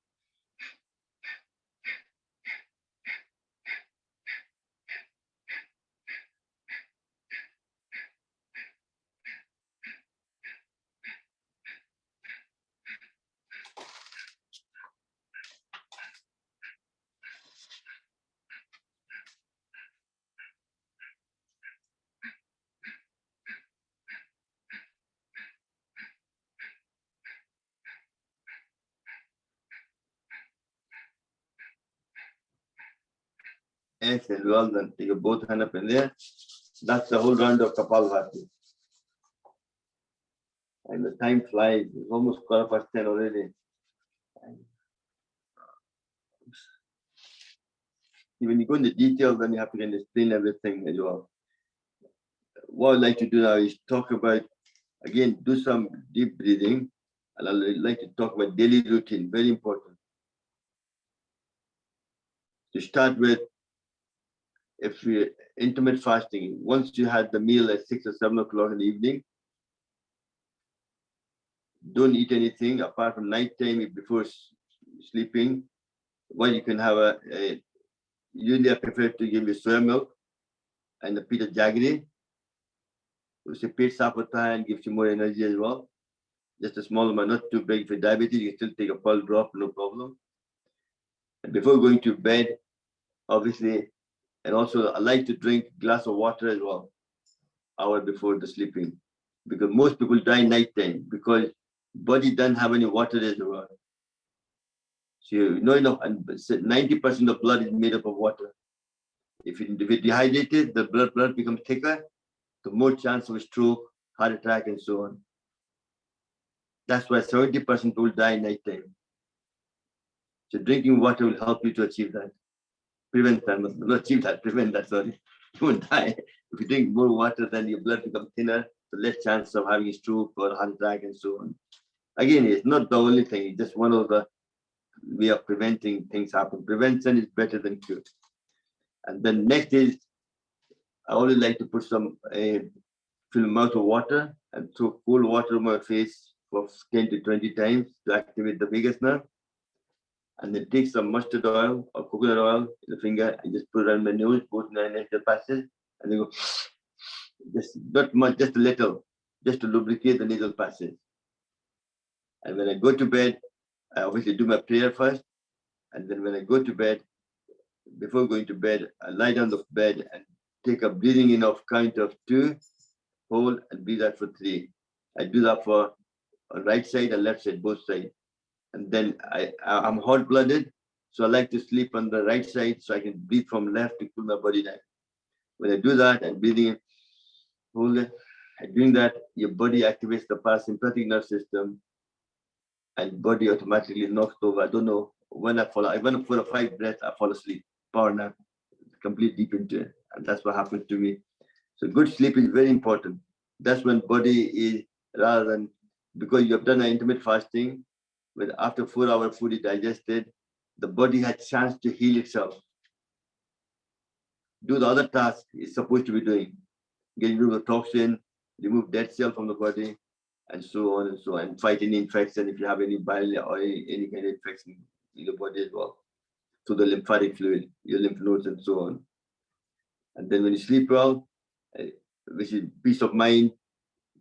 Excellent. Well done. Take your both hand up in there. That's the whole round of Kapalbhati. And the time flies. It's almost 10:15 already. When you go into detail, then you have to explain everything as well. What I'd like to do now is talk about, again, do some deep breathing. And I'd like to talk about daily routine, very important. To start with, if you intermittent fasting, once you had the meal at 6 or 7 o'clock in the evening, don't eat anything apart from night time before sleeping. Well, you can have usually I prefer to give you soya milk and a bit of jaggery. It's a bit sapota and gives you more energy as well. Just a small amount, not too big. For diabetes, you can still take a pulse drop, no problem. And before going to bed, obviously, and also I like to drink a glass of water as well, hour before the sleeping. Because most people die night time because body doesn't have any water reservoir. So you know enough, and 90% of blood is made up of water. If you're dehydrated, the blood becomes thicker, the more chance of a stroke, heart attack, and so on. That's why 70% will die night time. So drinking water will help you to achieve that. Prevent that, not achieve that, prevent that, sorry. You won't die. If you drink more water, then your blood becomes thinner, the less chance of having a stroke or heart attack and so on. Again, it's not the only thing, it's just one of the way of preventing things happen. Prevention is better than cure. And then next is, I always like to put some fill mouth of water and throw cold water on my face for 10 to 20 times to activate the vagus nerve. And then take some mustard oil or coconut oil in the finger and just put it on my nose, both nasal passages, and then go just not much, just a little, just to lubricate the nasal passage. And when I go to bed, I obviously do my prayer first. And then when I go to bed, before going to bed, I lie down the bed and take a breathing in of count of 2, hold, and breathe out for 3. I do that for right side and left side, both sides. And then I'm hot-blooded, so I like to sleep on the right side so I can breathe from left to cool my body down. When I do that, I'm breathing in, hold it. And doing that, your body activates the parasympathetic nerve system, and body automatically knocks over. I don't know when I fall. I went for a 5 breaths, I fall asleep, power nap, complete deep into it, and that's what happened to me. So good sleep is very important. That's when body is, rather than, because you have done an intermittent fasting, when after 4-hour food is digested, the body has chance to heal itself. Do the other task it's supposed to be doing. Get rid of the toxin, remove dead cell from the body, and so on and so on. And fight any infection if you have any bile or any kind of infection in the body as well. So the lymphatic fluid, your lymph nodes and so on. And then when you sleep well, which is peace of mind,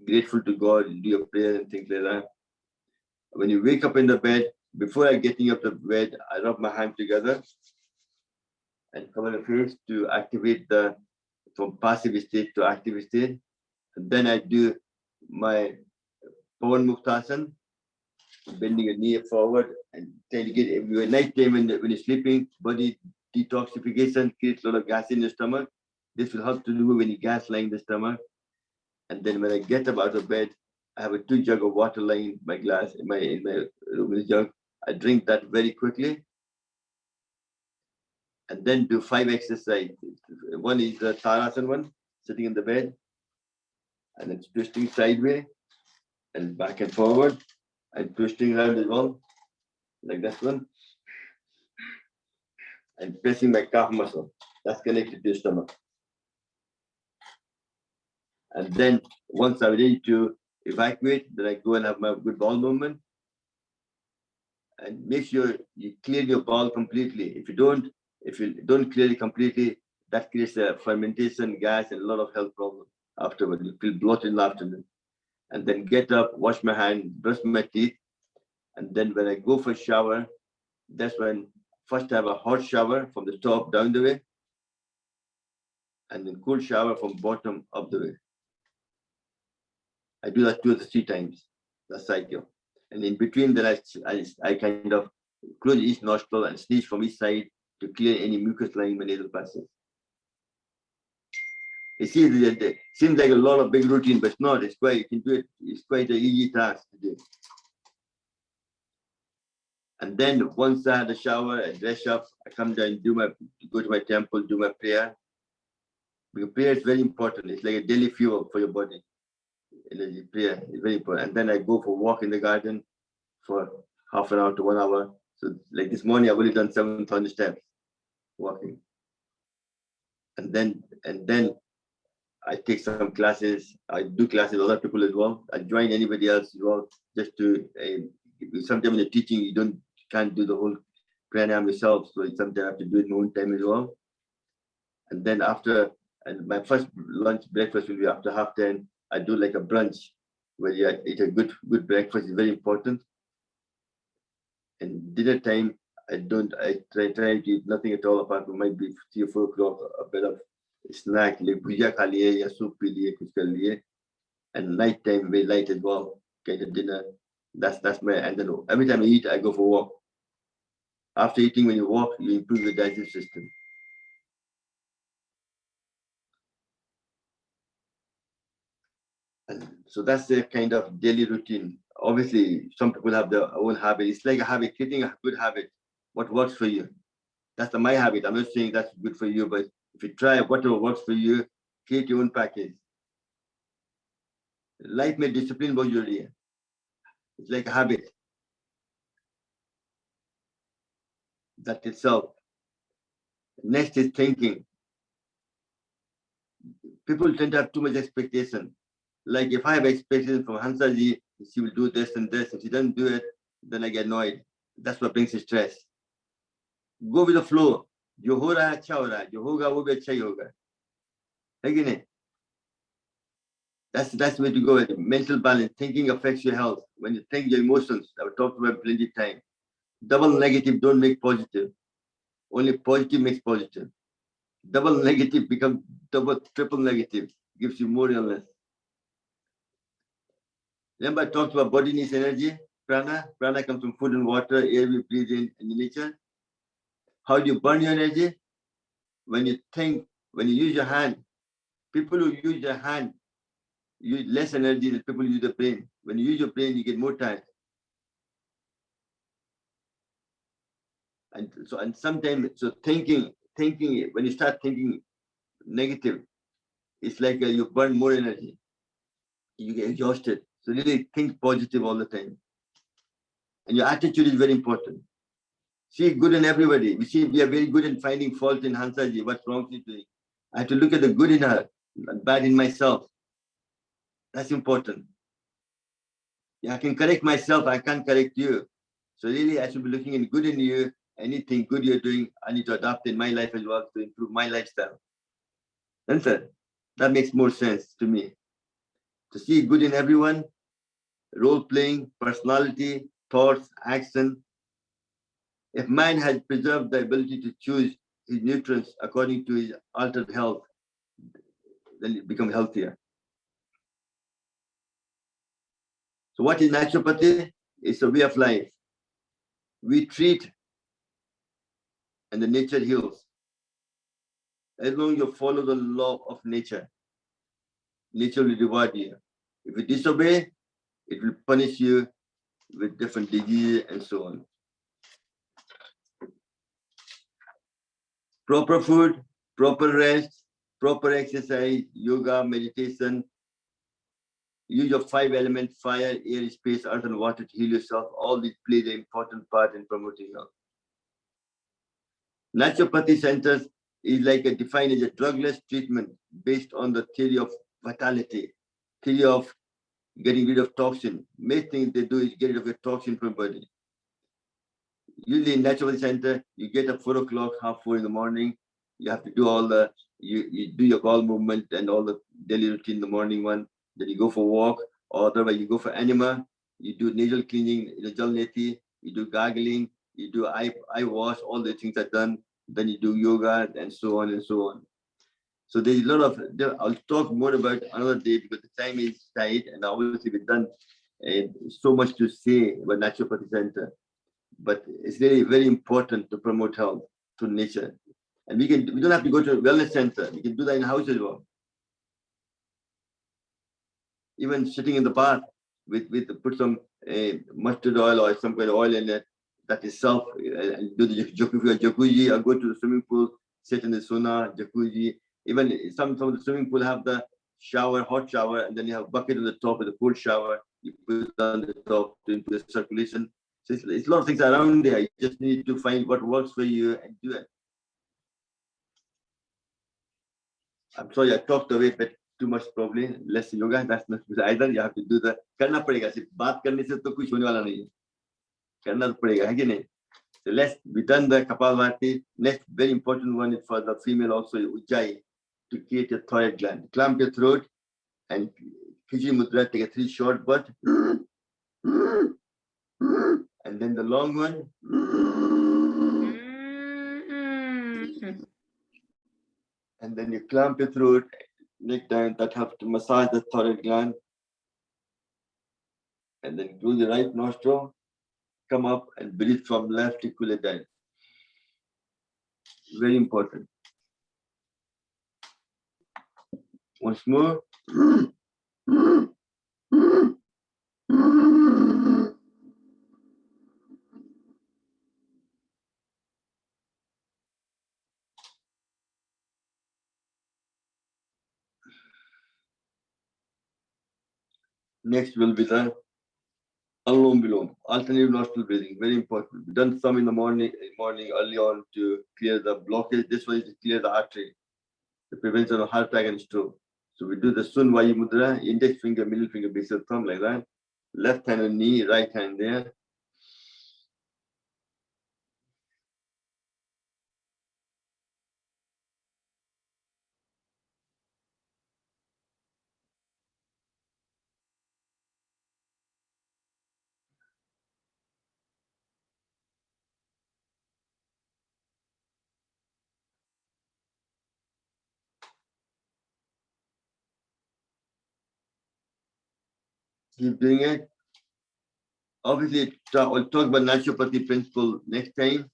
grateful to God, do your prayer and things like that. When you wake up in the bed, before I getting up the bed, I rub my hands together and cover the face to activate the from passive state to active state. And then I do my Pawan Muktasan, bending your knee forward and trying to get everywhere. Night time when you're sleeping, body detoxification creates a lot of gas in the stomach. This will help to remove any gas lying in the stomach. And then when I get up out of bed, I have a 2 jug of water lying in my glass in my room in the jug. I drink that very quickly. And then do 5 exercises. One is the Tarasan one, sitting in the bed, and it's twisting sideways and back and forward, and twisting around as well, like this one, and pressing my calf muscle. That's connected to your stomach. And then once I'm ready to evacuate, then I go and have my good bowel movement. And make sure you clear your bowel completely. If you don't clear it completely, that creates a fermentation, gas, and a lot of health problems afterward. You feel bloated in the afternoon. And then get up, wash my hands, brush my teeth. And then when I go for a shower, that's when first I have a hot shower from the top down the way, and then cool shower from bottom up the way. I do that 2 or 3 times, that cycle. And in between, then I kind of close each nostril and sneeze from each side to clear any mucus lying in my nasal passage. It seems like a lot of big routine, but it's not. It's quite, you can do it. It's quite an easy task to do. And then once I had a shower and dress up, I come down, go to my temple, do my prayer. Because prayer is very important. It's like a daily fuel for your body. Energy, prayer is very important. And then I go for a walk in the garden for half an hour to 1 hour. So like this morning, I've only done 7,000 steps walking. And then I take some classes. I do classes with other people as well. I join anybody else as well, just to. Sometimes in the teaching, can't do the whole pranayama yourself, so sometimes I have to do it in my own time as well. And then and my first breakfast will be after 10:30. I do like a brunch where you eat a good breakfast is very important. And dinner time, I try to eat nothing at all apart from maybe 3 or 4 o'clock, a bit of snack, like bhujia kha liye ya soup pi liye, kuch kar liye. And night time, very light as well, kind of dinner. That's my, and then every time I eat, I go for a walk. After eating, when you walk, you improve your digestive system. And so that's the kind of daily routine. Obviously, some people have their own habit. It's like a habit, creating a good habit. What works for you? That's my habit. I'm not saying that's good for you, but if you try whatever works for you, create your own package. Life may discipline both your day. It's like a habit. That itself. Next is thinking. People tend to have too much expectation. Like if I have expectations from Hansaji, she will do this and this. If she doesn't do it, then I get annoyed. That's what brings stress. Go with the flow. जो हो रहा है अच्छा हो रहा है, जो होगा वो भी अच्छा ही होगा, है कि नहीं? That's the way to go. Mental balance. Thinking affects your health. When you think, your emotions. I've talked about plenty of time. Double negative don't make positive. Only positive makes positive. Double negative becomes triple negative. Gives you more illness. Remember, I talked about body needs energy. Prana. Prana comes from food and water, air we breathe in, and nature. How do you burn your energy? When you think, when you use your hand. People who use their hand use less energy than people who use the brain. When you use your brain, you get more tired. And sometimes, so thinking, when you start thinking negative, it's like you burn more energy. You get exhausted. So really think positive all the time. And your attitude is very important. See good in everybody. We are very good in finding fault in Hansaji. What's wrong she's doing? I have to look at the good in her, and bad in myself. That's important. Yeah, I can correct myself. I can't correct you. So really, I should be looking in good in you. Anything good you're doing, I need to adopt in my life as well to improve my lifestyle. Answer. That makes more sense to me. To see good in everyone, role playing, personality, thoughts, action. If man has preserved the ability to choose his nutrients according to his altered health, then it becomes healthier. So what is naturopathy? It's a way of life. We treat and the nature heals. As long as you follow the law of nature, nature will reward you. If you disobey, it will punish you with different diseases and so on. Proper food, proper rest, proper exercise, yoga, meditation. Use your 5 elements: fire, air, space, earth, and water to heal yourself. All these play the important part in promoting health. Naturopathy centers is like defined as a drugless treatment based on the theory of vitality, theory of getting rid of toxin. Main thing they do is get rid of a toxin from body. Usually in naturopathy center, you get up 4 o'clock, 4:30 in the morning. You have to do all you do your bowel movement and all the daily routine in the morning one. Then you go for a walk, or otherwise you go for enema. You do nasal cleaning, the jal neti. You do gargling. You do eye wash. All the things are done. Then you do yoga and so on and so on. So there's a lot of. I'll talk more about another day because the time is tight, and obviously we've done so much to say about naturopathy center. But it's really very important to promote health through nature. And we don't have to go to a wellness center. We can do that in house as well. even sitting in the bath with put some mustard oil or some kind of oil in it, that itself, and do the jacuzzi, or go to the swimming pool, sit in the sauna, jacuzzi. Even some of the swimming pool have the shower, hot shower, and then you have a bucket on the top with a cold shower. You put it on the top to improve the circulation. So it's a lot of things around there. You just need to find what works for you and do it. I'm sorry I talked away, but too much probably. Less yoga. That's not either. You have to do the करना पड़ेगा. सिर्फ बात करने से तो कुछ होने वाला नहीं है. करना तो पड़ेगा, है कि नहीं? So let's be done the Kapalbhati. Next very important one is for the female also, Ujjayi, to create a thyroid gland. Clamp your throat and Fiji Mudra, take a 3 short breath. And then the long one. And then you clamp your throat, neck down, that helps to massage the thyroid gland. And then close the right nostril, come up and breathe from left to cool it down. Very important. Once more. Next will be the Alom Bilom, alternative nostril breathing, very important. We've done some in the morning early on to clear the blockage. This one is to clear the artery, the prevention of heart attack and stroke. So we do the Sun Vayu Mudra, index finger, middle finger, base of thumb, like that. Left hand on knee, right hand there. Keep doing it. Obviously, I'll talk about naturopathy principle next time,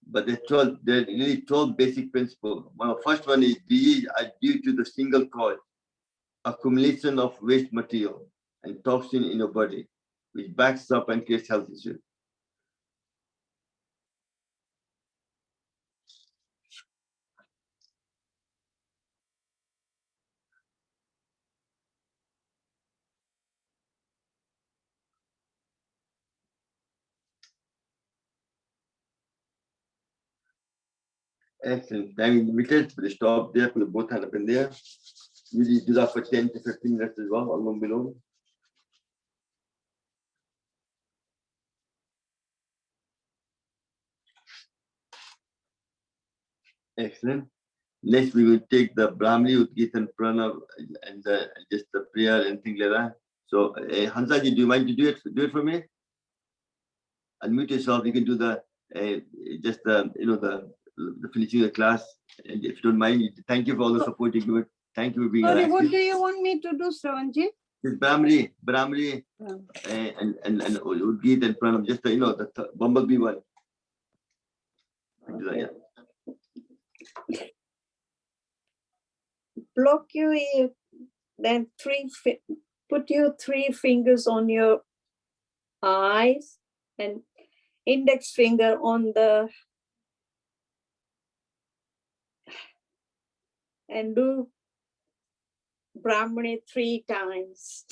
but there are really 12 basic principles. One of the first one is disease are due to the single cause, accumulation of waste material and toxin in your body, which backs up and creates health issues. Excellent. Time is limited, but stop there, put both hands up in there. Usually do that for 10 to 15 minutes as well, along below. Excellent. Next, we will take the Brahmali, Udgit, and Pranav, and just the prayer and things like that. So, Hansaji, do you mind to do it? Do it for me. Unmute yourself. You can do the just the the finishing the class. And if you don't mind, thank you for all the support you give. Thank you for being Sorry, active. what do you want me to do, Shravanji? This Brahmali, and Udgit and Pranav, just the bumblebee one. Okay. Yeah. Block your ear, then put your 3 fingers on your eyes and index finger on the, and do Brahmani 3 times.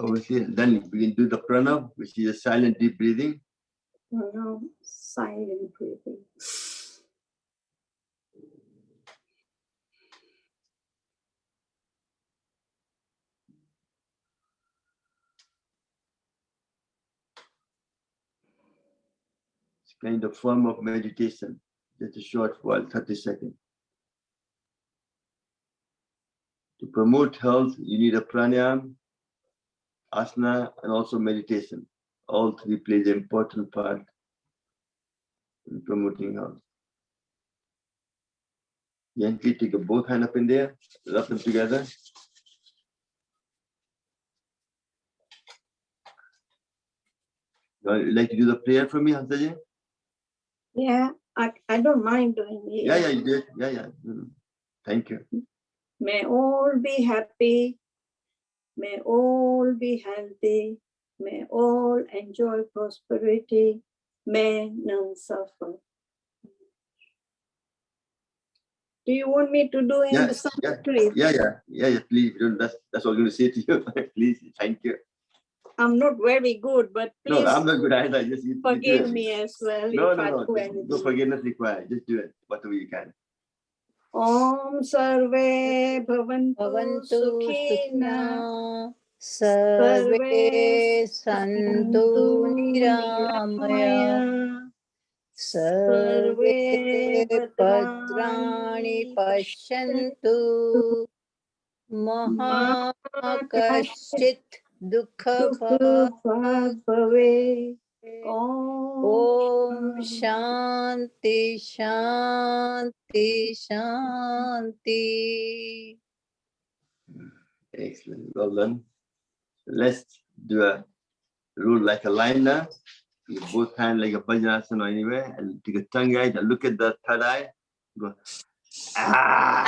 Obviously, then we can do the pranav, which is a silent deep breathing. Now, silent breathing. It's kind of form of meditation. Just a short while, 30 seconds. To promote health, you need a pranayama, asana, and also meditation. All three play an important part in promoting health. Gently take both hands up in there, rub them together. Would you like to do the prayer for me, Hansaji? Yeah, I don't mind doing it. Yeah, you did. Yeah. Thank you. May all be happy. May all be healthy. May all enjoy prosperity. May none suffer. Do you want me to do in the Sanskrit? Yeah. Please, that's all I'm going to say to you. Please, thank you. I'm not very good, but please. No, I'm not good either. Just forgive me as well. No. No forgiveness required. Just do it, whatever you can. Om Sarve Bhavantu Sukhina Sarve Santu Niramaya Sarve Bhadrani Pashyantu Mahakashchit Dukha Bhave. Om Shanti Shanti Shanti. Excellent. Well done. Let's do a roll like a line now. With both hands like a Vajrasana or anywhere, and take a tongue out and look at the third eye. Go. Ah.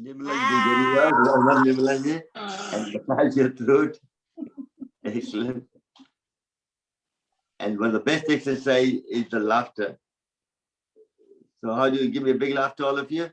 And massage your throat. Excellent. And one of the best exercise is the laughter. So how do you give me a big laugh to all of you?